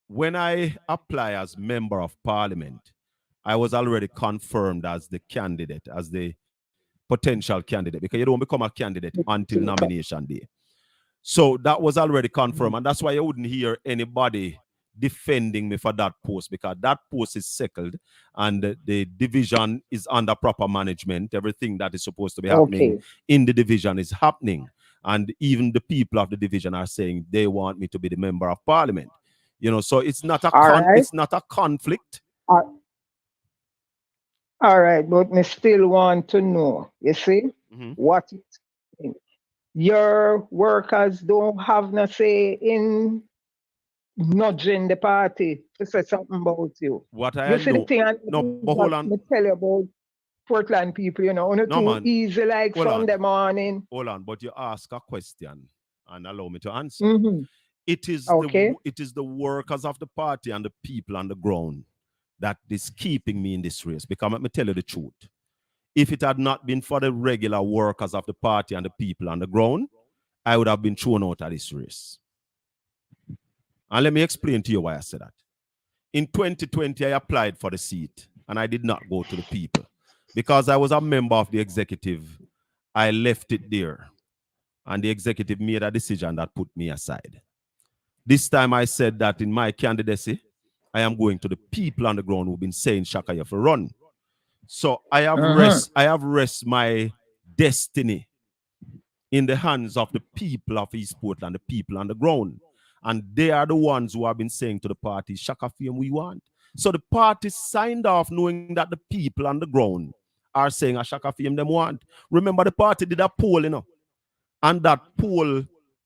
when I apply as member of parliament, I was already confirmed as the candidate, as the potential candidate, because you don't become a candidate until nomination day. So that was already confirmed, and that's why you wouldn't hear anybody defending me for that post, because that post is settled and the division is under proper management. Everything that is supposed to be happening in the division is happening. And even the people of the division are saying they want me to be the member of parliament. You know, so it's not a it's not a conflict. All right, but me still want to know, you see, what your workers don't have no say in nudging the party to say something about you. What I see the thing, but hold on. Me tell you about Portland people, you know, too easy like Sunday morning. Hold on, but you ask a question and allow me to answer. It is the workers of the party and the people on the ground that is keeping me in this race. Because let me tell you the truth. If it had not been for the regular workers of the party and the people on the ground, I would have been thrown out of this race. And let me explain to you why I said that. In 2020, I applied for the seat and I did not go to the people. Because I was a member of the executive, I left it there. And the executive made a decision that put me aside. This time I said that in my candidacy, I am going to the people on the ground who've been saying, Shaka, you have to run. So I have rest my destiny in the hands of the people of East Portland, the people on the ground. And they are the ones who have been saying to the party, Shaka Fame we want. So the party signed off knowing that the people on the ground are saying a Shaka Fame them want. Remember the party did a poll, and that poll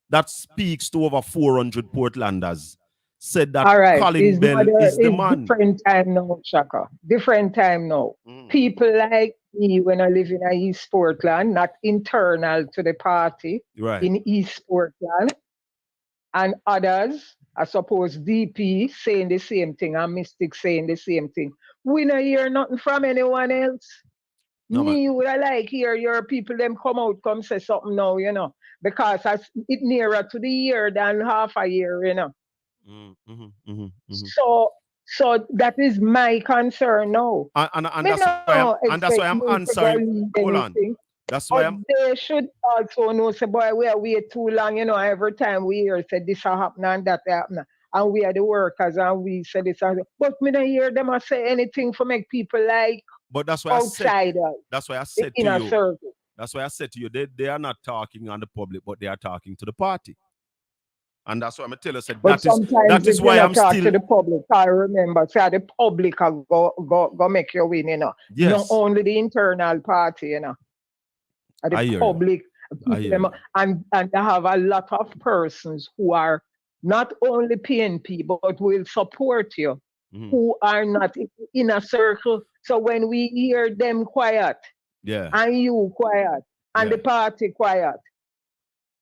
that speaks to over 400 Portlanders said that Colin Bell is the man. Different time now, Shaka. Different time now. People like me, when I live in East Portland, not internal to the party, in East Portland, and others, I suppose DP saying the same thing and Mystic saying the same thing. We don't hear nothing from anyone else. No, me would I like hear your people them come out, come say something now, because it nearer to the year than half a year, So that is my concern now. And that's why I'm answering. Hold on. That's why they should also know, say, boy, we are wait too long, every time we hear say this happen and that happen. And we are the workers and we say this and that. But me don't hear them say anything for make people like that's why outsiders. That's why I said to you. Circle. That's why I said to you, they are not talking on the public, but they are talking to the party. And that's why I'm telling you, that is why I'm talk still to the public. I remember, say the public go make you win, Yes. Not only the internal party, The public, and they have a lot of persons who are not only PNP but will support you, who are not in a circle. So when we hear them quiet, and you quiet, and the party quiet,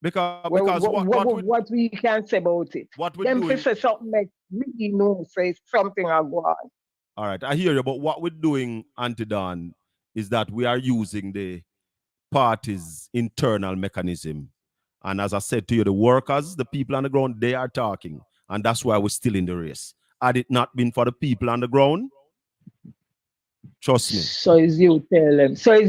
because what we can say about it? What we're doing, say something make really know say something I go on. All right, I hear you, but what we're doing, Auntie Dawn, is that we are using the party's internal mechanism. And as I said to you, the workers, the people on the ground, they are talking. And that's why we're still in the race. Had it not been for the people on the ground, trust me. So as you tell them, say,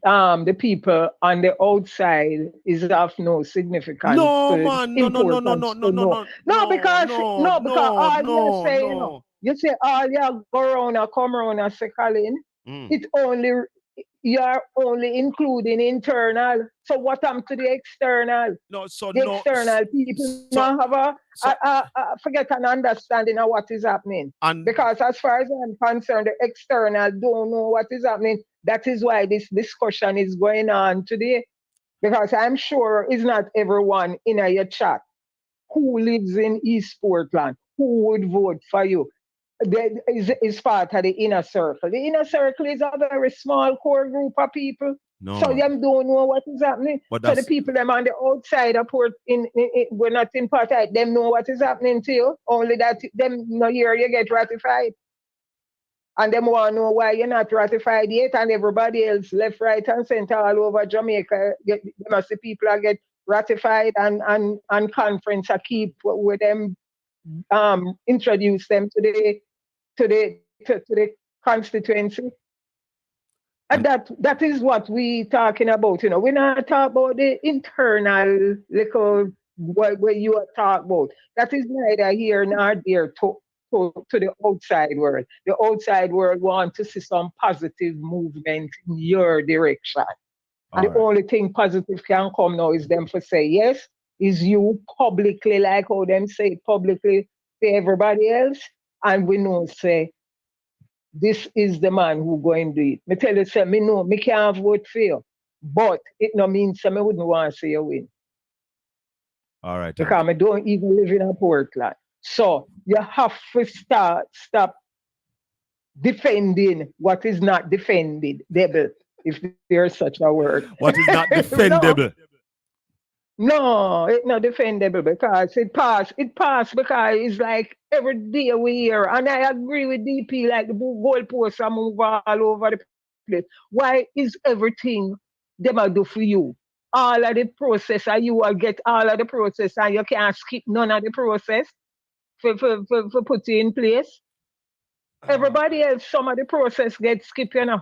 the people on the outside is of no significance. No, man, no, because all you say, you say all you go around and come around and say, Colin, you're only including internal. So what happened to the external? External people now have forget an understanding of what is happening. Because as far as I'm concerned, the external don't know what is happening. That is why this discussion is going on today. Because I'm sure it's not everyone in your chat who lives in East Portland who would vote for you. That is part of the inner circle. The inner circle is a very small core group of people. So them don't know what is happening. So the people them on the outside of we're not in part of it, them know what is happening to you. Only that them no hear you get ratified. And them want to know why you're not ratified yet, and everybody else left, right, and center all over Jamaica. You must see people are get ratified and conference are keep with them introduce them to the constituency. And that is what we talking about, We're not talking about the internal little where you are talking about. That is neither here nor there to the outside world. The outside world want to see some positive movement in your direction. And the only thing positive can come now is them for say yes, is you publicly, like how them say publicly to everybody else, and we know say this is the man who going to do it. Me tell you, say, me can't vote for you, but it no means say me wouldn't want to see you win. All right. Because I don't even live in a Portland. So you have to stop defending what is not defendable, if there's such a word. What is not defendable? No, it's not defendable because it passed because it's like every day we hear, and I agree with DP, like the goalposts are move all over the place. Why is everything them a do for you? All of the process, and you will get all of the process, and you can't skip none of the process for put you in place. Everybody else, some of the process gets skipped, you know.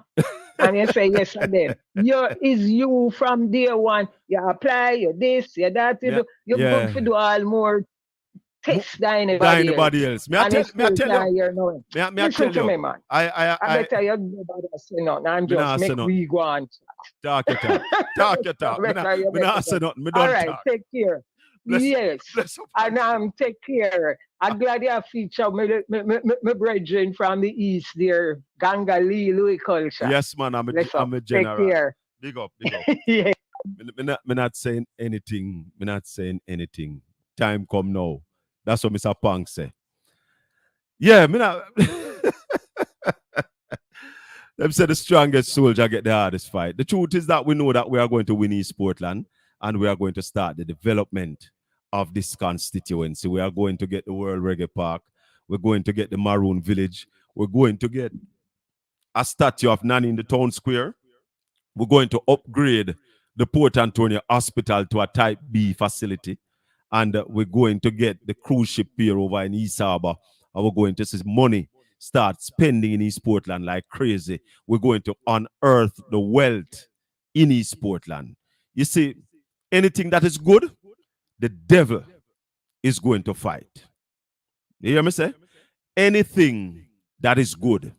And you say yes again. You from day one. You apply, you this, you that, you Yeah, do. You're good yeah. for do all more Mo- tests than Than anybody else. anybody else. And you Me I still tell you. can't hear no. Me I Listen tell to you. me, man. I I better you nobody say nothing and me just not say make nothing. we go on. Talk your talk. Talk your I talk. Me better you better not say go. nothing. Me All don't right, talk. take care. Bless Yes. bless up. And take care. I'm glad you feature me brethren from the east there, Gangali, Louis culture. Yes, man, Bless up. I'm a Take general. care. Big up, big up. Yeah. Me not saying anything. Me not saying anything. Time come now. That's what Mr. Punk say. Yeah, me not. Them say the strongest soldier get the hardest fight. The truth is that we know that we are going to win East Portland and we are going to start the development of this constituency. We are going to get the World Reggae Park. We're going to get the Maroon Village. We're going to get a statue of Nanny in the town square. We're going to upgrade the Port Antonio Hospital to a Type B facility. And we're going to get the cruise ship pier over in East Harbor. And we're going to see money start spending in East Portland like crazy. We're going to unearth the wealth in East Portland. You see, anything that is good, the devil is going to fight. You hear me say? Anything that is good,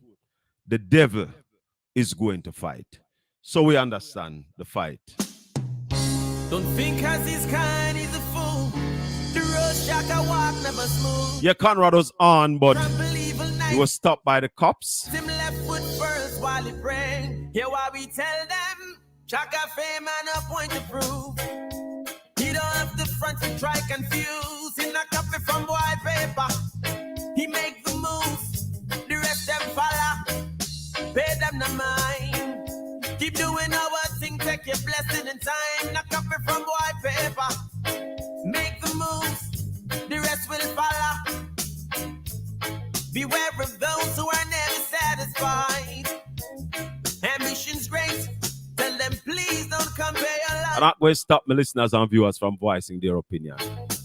the devil is going to fight. So we understand the fight. Don't think as he's kind, he's a fool. The road SHACKA walk never smooth. Yeah, Conrad was on, but Trample evil he night. was stopped by the cops. Him left foot first while he praying. Hear what we tell them. SHACKA fame and a point to prove. He don't have the front to try confuse. He not copy from white paper. He make the moves. The rest them follow. Pay them the mind. Keep doing our thing. Take your blessing in time. Not copy from white paper. Make the moves. The rest will follow. Beware of those who are never satisfied. Ambition's great. Tell them please don't compare your life. I'm not going to stop my listeners and viewers from voicing their opinion.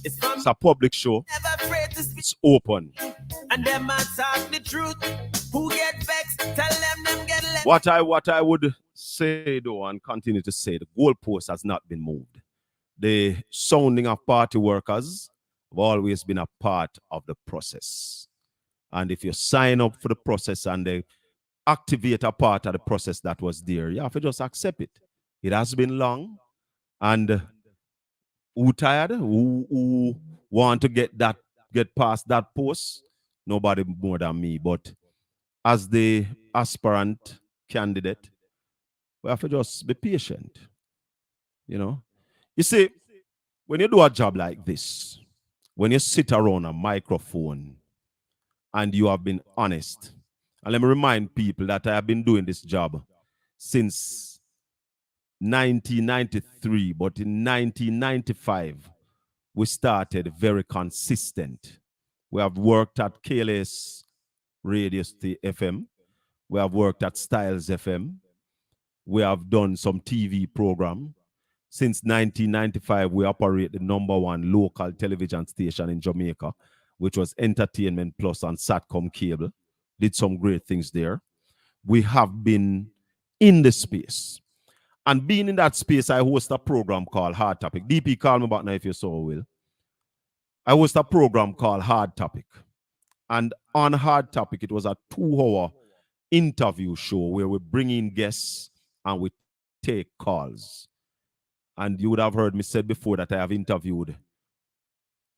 It's a public show. Never afraid to speak. It's open. And them man talk the truth. Who get vexed? Tell them get left. What I would say though, and continue to say, the goalpost has not been moved. The sounding of party workers have always been a part of the process. And if you sign up for the process and they activate a part of the process that was there, you have to just accept it. It has been long. And who tired? Who want to get past that post? Nobody more than me. But as the aspirant candidate, we have to just be patient. You know? You see, when you do a job like this, when you sit around a microphone and you have been honest, and let me remind people that I have been doing this job since 1993, but in 1995, we started very consistent. We have worked at KLS Radio FM. We have worked at Styles FM. We have done some TV program. Since 1995, we operate the #1 local television station in Jamaica, which was Entertainment Plus and Satcom Cable. Did some great things there. We have been in the space. And being in that space, I host a program called Hard Topic. DP, call me back now if you so will. I host a program called Hard Topic. And on Hard Topic, it was a 2-hour interview show where we bring in guests and we take calls. And you would have heard me said before that I have interviewed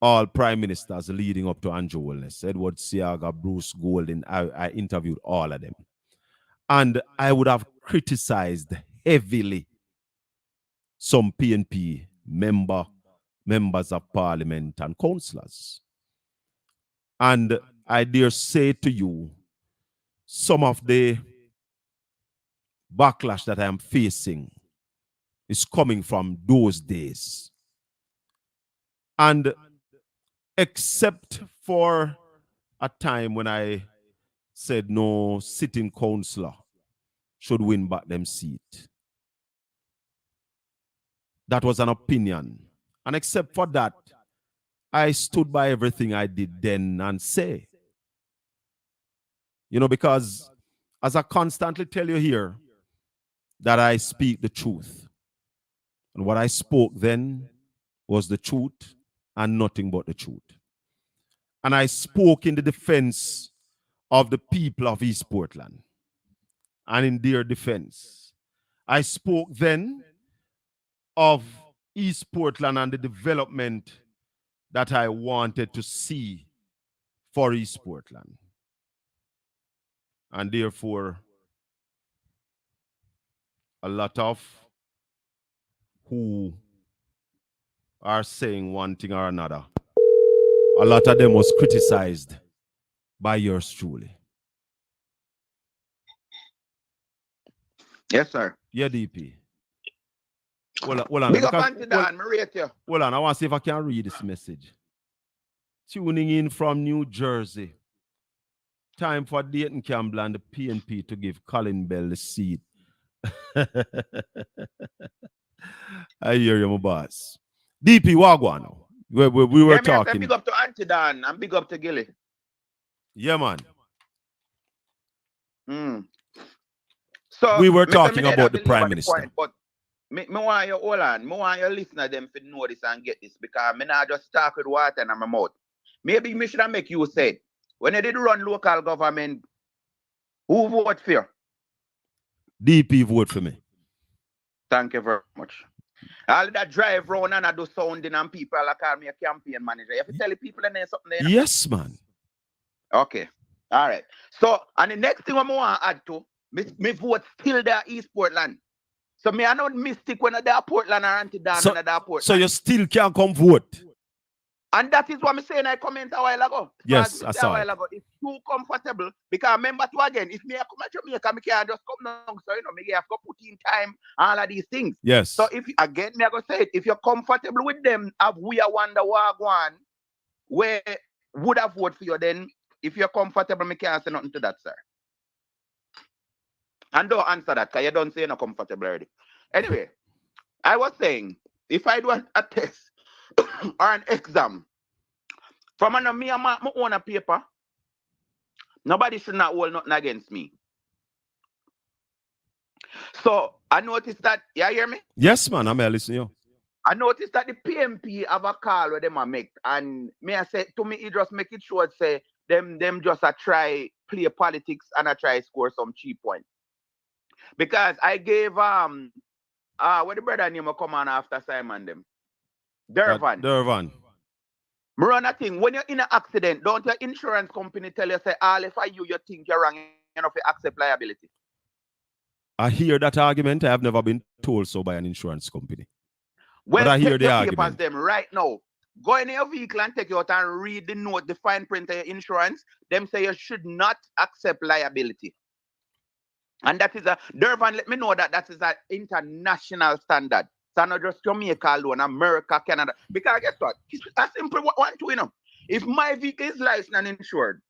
all prime ministers leading up to Andrew Wellness, Edward Seaga, Bruce Golding. I interviewed all of them. And I would have criticized heavily some PNP members of parliament and councillors. And I dare say to you, some of the backlash that I am facing is coming from those days. And except for a time when I said no sitting councillor should win back them seat. That was an opinion. And except for that, I stood by everything I did then and say. You know, because as I constantly tell you here, that I speak the truth. And what I spoke then was the truth and nothing but the truth. And I spoke in the defense of the people of East Portland and in their defense. I spoke then of East Portland and the development that I wanted to see for East Portland. And therefore, a lot of who are saying one thing or another, a lot of them was criticized by yours truly. Yes, sir. Yeah, DP. Hold on. Big up Auntie Dan, I rate you. Hold on, I want to see if I can read this message. Tuning in from New Jersey. Time for Dayton Campbell and the PNP to give Colin Bell the seat. I hear you, my boss. DP, Wagwan now. We were talking. Big up to Auntie Dan and big up to Gilly. Yeah, man. So we were talking about the Prime Minister. Point, but me want you hold on. Me want you listen to them to know this and get this because me not just talk with water in my mouth. Maybe me should make you say when they did run local government, who vote for you? DP vote for me. Thank you very much. All that drive round and I do sounding and people call me a campaign manager. You have to tell the people and something there. Yes, man. Okay. All right. So, and the next thing I want to add to, me vote still there East Portland. So me I not mystic when I there Portland or Auntie Dan when I there Portland. So you still can't come vote? And that is what I'm saying I comment a while ago. Yes, I saw a while ago. It's too comfortable. Because remember to again, if me I come to Jamaica, me can't just come down. So you know, me have to put in time, all of these things. Yes. So if again me I go say it, if you're comfortable with them, have we a wonder one where would have voted for you then? If you're comfortable, me can't say nothing to that, sir. And don't answer that, because you don't say you're not comfortable already. Anyway, I was saying, if I do a test or an exam from me and my own paper, nobody should not hold nothing against me. So I noticed that, you hear me? Yes, man, I'm listening to you. I noticed that the PMP have a call where them make, and me I say to me, it just make it sure say them just a try play politics and I try score some cheap points. Because I gave what the brother name will come on after Simon them. Durvan. Me run a thing. When you're in an accident, don't your insurance company tell you say, if I you think you're wrong, you know, to accept liability? I hear that argument. I have never been told so by an insurance company. Well, but I hear the argument. Them right now. Go in your vehicle and take you out and read the note, the fine print of your insurance. Them say you should not accept liability. And that is Durban, let me know that is an international standard. So not just Jamaica alone, America, Canada. Because guess what? It's a simple one to, you know. If my vehicle is licensed and insured,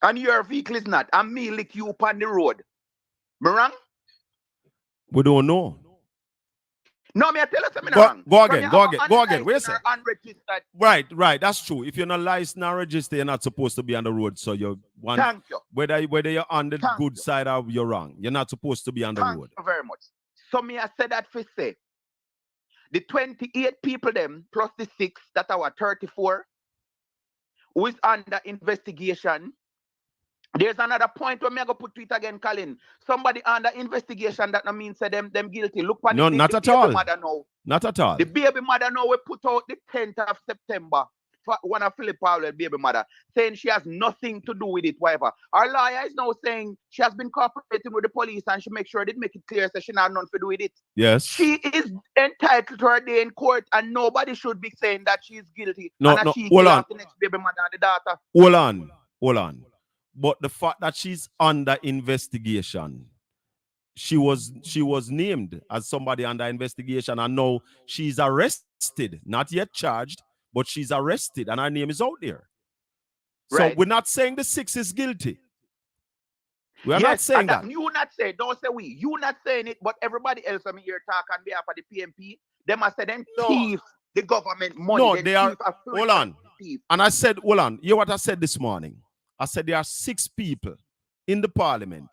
and your vehicle is not, and me lick you up on the road, me wrong? We don't know. No, me I tell you something wrong. Go again. Wait a second. Unregistered. Right. That's true. If you're not licensed and registered, you're not supposed to be on the road. So you're one. Thank you. Whether you're on the good side or you're wrong, you're not supposed to be on the road. Thank you very much. So me I said that for say, the 28 people them plus the 6 that are 34 who is under investigation. There's another point where me I go put to it again, Colin. Somebody under investigation that no means say them guilty. Look for no, the not at all. Mother now. Not at all. The baby mother now we put out the 10th of September. One of Philip Powell, baby mother, saying she has nothing to do with it, whatever. Our lawyer is now saying she has been cooperating with the police and she make sure they make it clear that she not nothing to do with it. Yes. She is entitled to her day in court and nobody should be saying that she is guilty. No, she hold on. The next baby mother and the daughter. Hold on. But the fact that she's under investigation, she was named as somebody under investigation, and now she's arrested, not yet charged, but she's arrested, and her name is out there. So we're not saying the 6 is guilty. We're not saying that. You not say, don't say we. You not saying it, but everybody else I'm here talk on behalf of the PMP. They must say them thief the government money. No, they are. Hold on. And I said, hold on. You know what I said this morning? I said there are 6 people in the parliament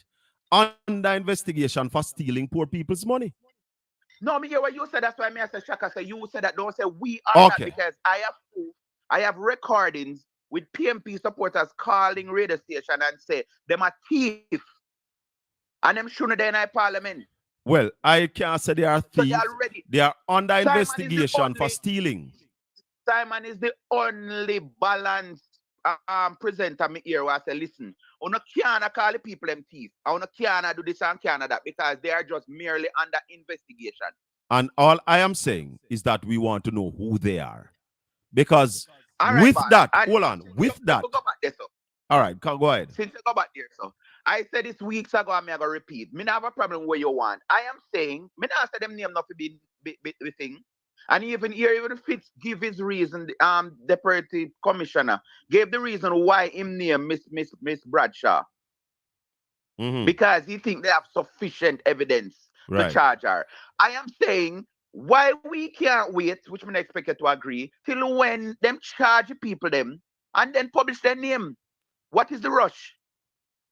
under investigation for stealing poor people's money. No, me hear what you said. That's why me I said Shaka say you said that. Don't say we are not, Okay. because I have proof. I have recordings with PMP supporters calling radio station and say them are thief and them shouldn't in our parliament. Well, I can't say they are So they thieves. are ready. They are under Simon is the investigation for only stealing. Simon is the only balanced presenter me here where I say, listen, I can't call the people them thief. I can't do this and can't that, because they are just merely under investigation. And all I am saying is that we want to know who they are. Because All right, with boss. that, And hold on, with that. go back there, so. All right, go ahead. Since you go back there, so. I said this weeks ago, I'm going to repeat. Me not have a problem where you want. I am saying, me not say them name not to be thing. And even here, even Fitz give his reason, deputy commissioner gave the reason why him name Miss Bradshaw. Mm-hmm. Because he think they have sufficient evidence to charge her. I am saying why we can't wait, which I expect you to agree, till when them charge people them and then publish their name. What is the rush?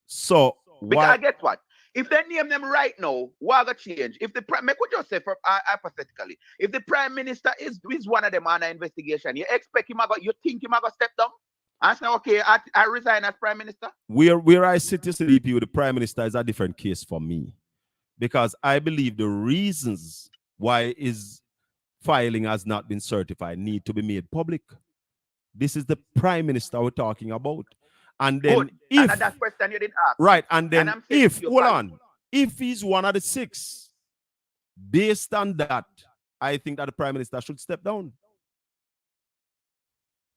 So because guess what? If they name them right now, what gonna change? If the prime, make what you say for hypothetically, if the prime minister is one of them under investigation, you expect him you think him to step down and say, okay, I resign as prime minister? Where I sit to sleep with the prime minister is a different case for me, because I believe the reasons why his filing has not been certified need to be made public. This is the prime minister we're talking about. And then if and that question you didn't ask. Right, and then and if if he's one of the 6, based on that, I think that the prime minister should step down.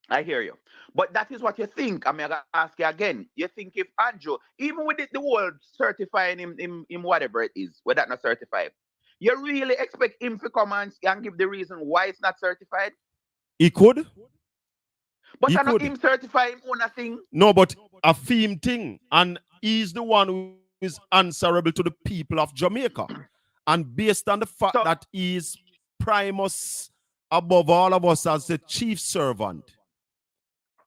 I hear you. But that is what you think. I'm going to ask you again. You think if Andrew, even with the world certifying him whatever it is, whether that's not certified, you really expect him to come and give the reason why it's not certified? He could. But I'm not him certify him on a thing. No, but a theme thing. And he's the one who is answerable to the people of Jamaica. And based on the fact that he is primus above all of us as the chief servant,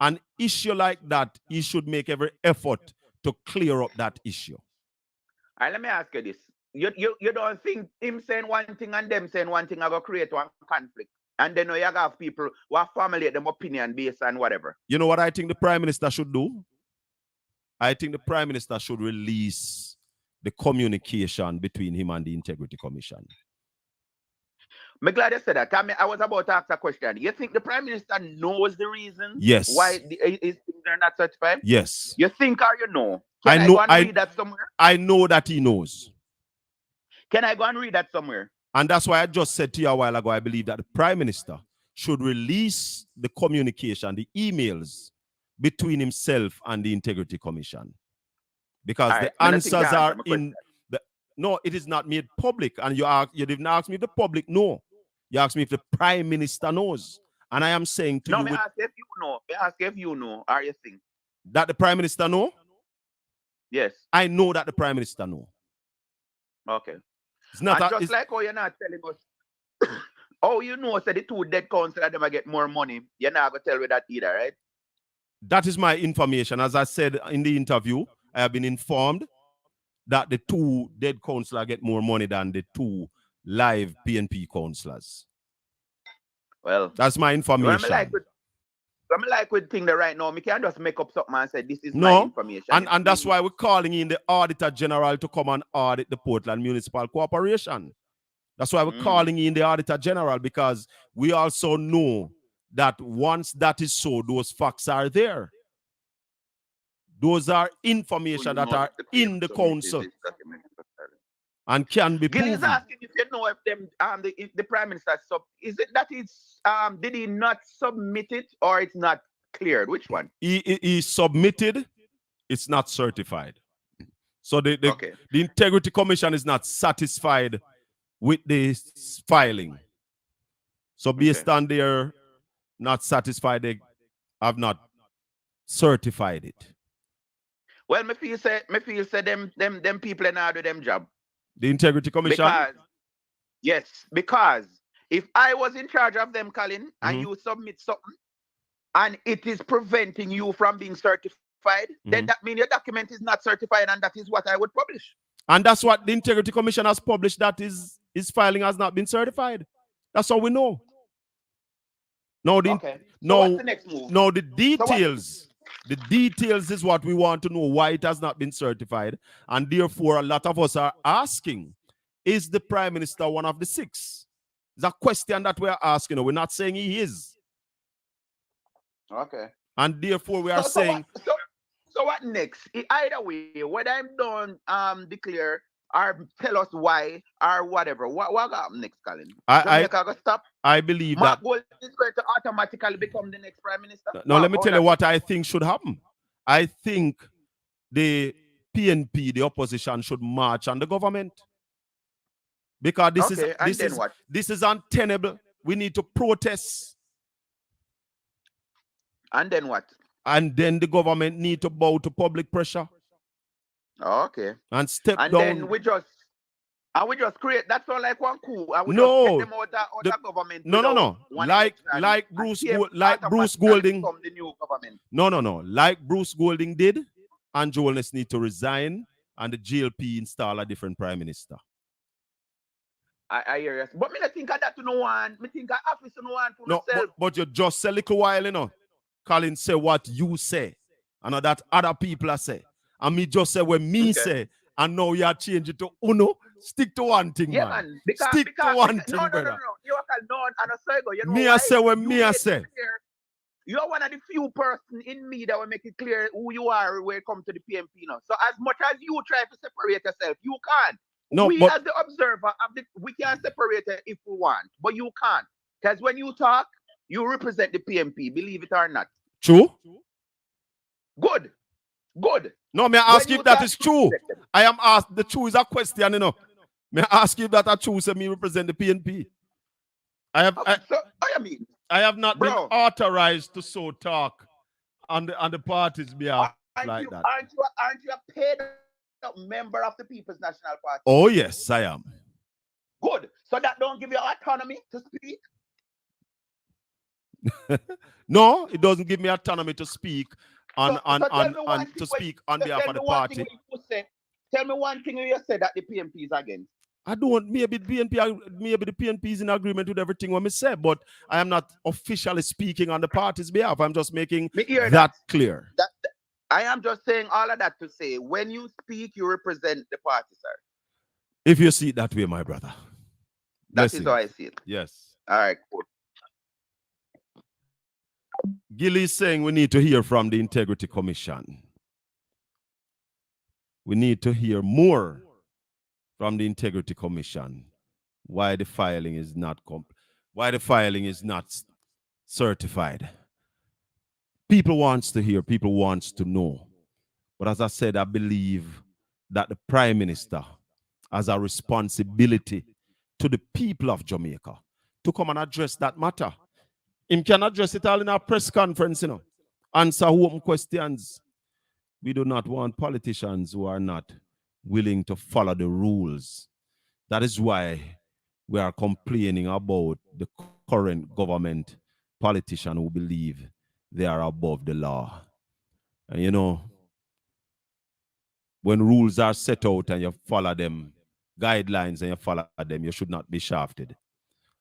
an issue like that, he should make every effort to clear up that issue. All right, let me ask you this. You don't think him saying one thing and them saying one thing are going to create one conflict? And then you have people who have formulate them opinion based on whatever. You know what I think the prime minister should do? I think the prime minister should release the communication between him and the Integrity Commission. I'm glad you said that. I was about to ask a question. You think the prime minister knows the reason why they're not certified? Yes. You think or you know? Can I go and read that somewhere? I know that he knows. Can I go and read that somewhere? And that's why I just said to you a while ago, I believe that the prime minister should release the communication, the emails between himself and the Integrity Commission. Because the answers are in the... No, it is not made public. And you didn't ask me if the public know. You asked me if the prime minister knows. And I am saying to you... No, I ask if you know. I ask if you know or you think. That the prime minister know? Yes. I know that the prime minister know. Okay. It's not and just like how you're not telling us, oh, you know, so the 2 dead councillors them get more money. You're not going to tell me that either, right? That is my information. As I said in the interview, I have been informed that the 2 dead councillors get more money than the 2 live PNP councillors. Well, that's my information. I'm like with thing that right now, we can't just make up something and say this is my information. And that's why we're calling in the Auditor General to come and audit the Portland Municipal Corporation. That's why we're calling in the Auditor General, because we also know that once that is so, those facts are there. Those are information that are in the council and can be proven. Gil is asking if you know if them the prime minister is it that it's did he not submit it or it's not cleared? Which one? He submitted, it's not certified. So the Integrity Commission is not satisfied with the filing. So based on their not satisfied, they have not certified it. Well, me feel say them people now do them job. The Integrity Commission? Because if I was in charge of them, Colin, and you submit something, and it is preventing you from being certified certified, then that means your document is not certified, and that is what I would publish. And that's what the Integrity Commission has published, that his filing has not been certified. That's all we know. Now, Okay. So what's the next move? Now the details. The details is what we want to know, why it has not been certified. And therefore, a lot of us are asking, is the Prime Minister one of the 6? It's a question that we're asking. We're not saying he is. Okay. And therefore, we are saying... So what next? Either way, whether I'm done declare or tell us why or whatever, what happen next, Colin? Jamaica go stop? I believe Mark that... Gold is going to automatically become the next Prime Minister? Now, let me tell you what I think should happen. I think the PNP, the opposition, should march on the government. Because this is untenable. We need to protest. And then what? And then the government need to bow to public pressure. Okay. And step down. And then we just create, that's all like one coup. And we just get them out of government. No. Like Bruce Golding. The new government. No. Like Bruce Golding did, Andrew Holness need to resign and the GLP install a different Prime Minister. I hear you. But me not think of that to no one. Me think of office to no one for myself. But you just say a little while, you know. Colin say what you say. And that other people are say. And me just say what me say. And now you are changing to uno. Stick to one thing, man. Stick to one thing, brother. No. You are known and a circle. You know me I say what me I say. You're one of the few person in me that will make it clear who you are when it comes to the PMP now. So as much as you try to separate yourself, you can't. No, we as the observer, we can separate it if we want, but you can't. Because when you talk, you represent the PMP, believe it or not. True? Good. No, may I ask if that is true? I am asked, the true is a question, you know. May I ask if that are true, so me represent the PNP? I have not been authorized to so talk on the party's behalf like that. Aren't you a paid member of the People's National Party? Oh, yes, I am. Good. So that don't give you autonomy to speak? No, it doesn't give me autonomy to speak on behalf of the party. Tell me one thing you said that the PNP is against. I don't. Maybe the PNP is in agreement with everything what I say, but I am not officially speaking on the party's behalf. I'm just making that clear. I am just saying all of that to say, when you speak, you represent the party, sir. If you see it that way, my brother. That is how I see it. Yes. All right, cool. Gilly is saying we need to hear from the Integrity Commission. We need to hear more from the Integrity Commission. Why the filing is not certified. People wants to hear, people wants to know. But as I said, I believe that the Prime Minister has a responsibility to the people of Jamaica to come and address that matter. Him can address it all in our press conference, you know. Answer open questions. We do not want politicians who are not willing to follow the rules. That is why we are complaining about the current government politicians who believe they are above the law. And you know, when rules are set out and you follow them, guidelines and you follow them, you should not be shafted.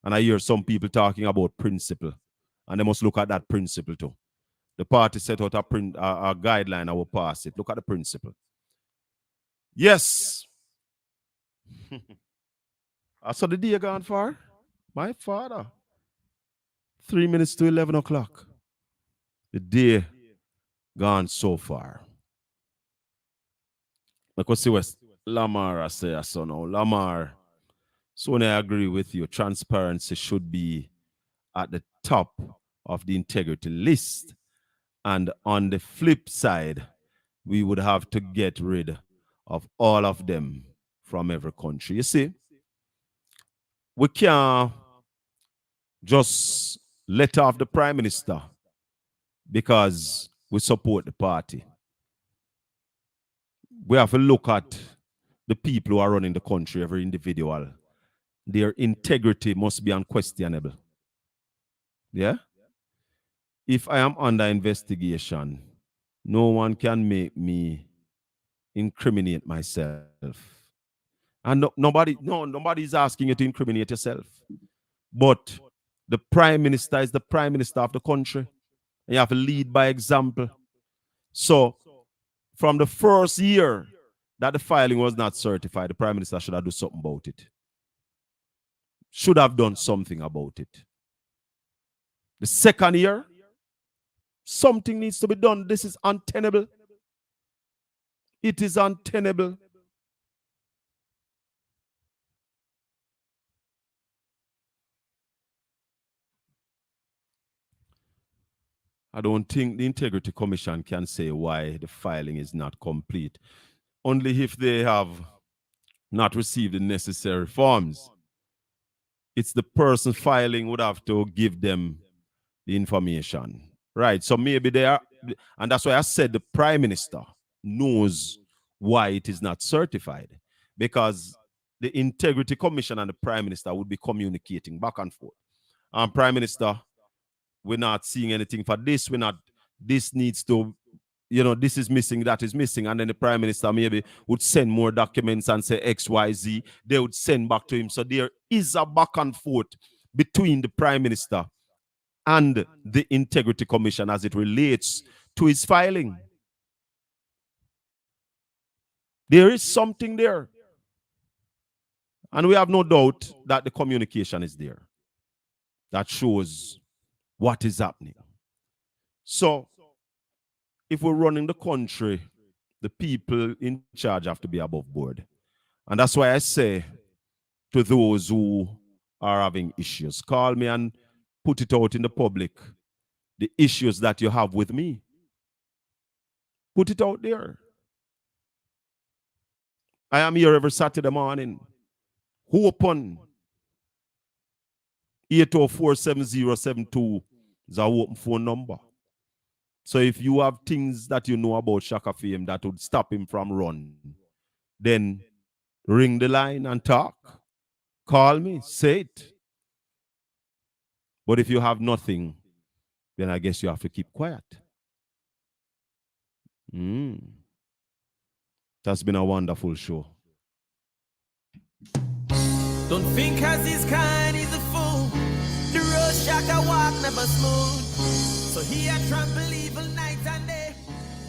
And I hear some people talking about principle, and they must look at that principle too. The party set out a guideline, I will pass it. Look at the principle. Yes. I saw the day gone far. My father. 3 minutes to 11 o'clock. The day gone so far. Like what see what Lamar say so now. Lamar, so I agree with you. Transparency should be at the top of the integrity list. And on the flip side, we would have to get rid of all of them from every country. You see, we can't just let off the Prime Minister because we support the party. We have to look at the people who are running the country, every individual. Their integrity must be unquestionable. Yeah? If I am under investigation no one can make me incriminate myself. And nobody is asking you to incriminate yourself. But the prime minister is the prime minister of the country. And you have to lead by example. So from the first year that the filing was not certified, the prime minister should have done something about it. Should have done something about it. The second year, something needs to be done. This is untenable. It is untenable. I don't think the Integrity Commission can say why the filing is not complete. Only if they have not received the necessary forms. It's the person filing would have to give them the information. Right, so maybe they are, and that's why I said the Prime Minister knows why it is not certified. Because the Integrity Commission and the Prime Minister would be communicating back and forth. And Prime Minister, we're not seeing anything for this. This needs to, this is missing, that is missing. And then the Prime Minister maybe would send more documents and say X, Y, Z. They would send back to him. So there is a back and forth between the Prime Minister and the Integrity Commission as it relates to his filing. There is something there. And we have no doubt that the communication is there. That shows what is happening. So, if we're running the country, the people in charge have to be above board. And that's why I say to those who are having issues, call me and put it out in the public. The issues that you have with me. Put it out there. I am here every Saturday morning. Open. 804-7072 is our open phone number. So if you have things that you know about SHACKA Fame that would stop him from running, then ring the line and talk. Call me, say it. But if you have nothing, then I guess you have to keep quiet. That's been a wonderful show. Don't think as he's kind, he's a fool. The road SHACKA walk never smooth. So he a trample evil night and day.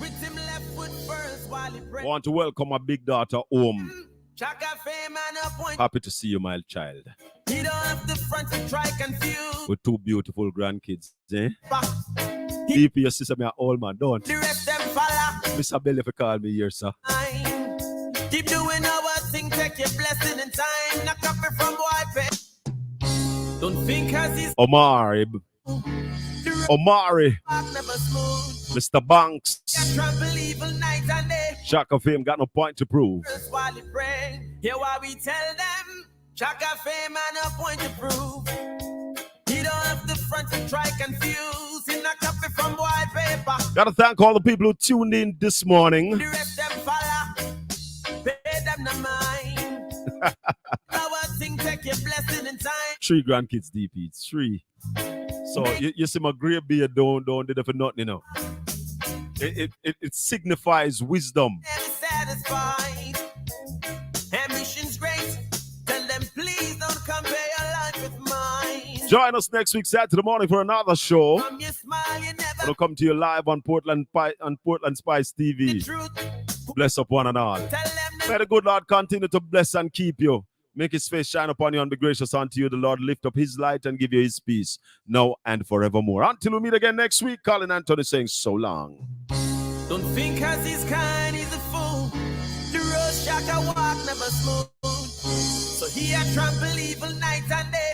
With him left foot first while he prays. Want to welcome my big daughter home. SHACKA Fame and a point. Happy to see you, my child. He don't have the front to try confuse. With two beautiful grandkids, eh? DP, your sister, me an old man, don't. The rest them follow. Mr. Belly, if you call me here, sir. Keep doing our thing, take your blessing in time. Not copy from boy. Don't think as he's Omari, Mr. Banks. SHACKA Fame got no point to prove. Here why we tell them SHACKA Fame and no point to prove. He don't have the front to try confuse. He not copy from white paper. Gotta thank all the people who tuned in this morning. The rest them follow. Pay them the mind. Our thing, take your blessing in time. 3 grandkids, DP. It's 3. So you see my gray beard don't did it for nothing, you know. It signifies wisdom. Satisfied. Ambition's great. Tell them please don't compare your life with mine. Join us next week Saturday morning for another show. From your smile, you never We'll come to you live on Portland Spice TV. Bless up one and all. May the good Lord continue to bless and keep you. Make his face shine upon you and be gracious unto you. The Lord lift up his light and give you his peace now and forevermore. Until we meet again next week, Colin Anthony saying so long. Don't think as he's kind, he's a fool. The road SHACKA walk never smooth. So he a trample evil night and day.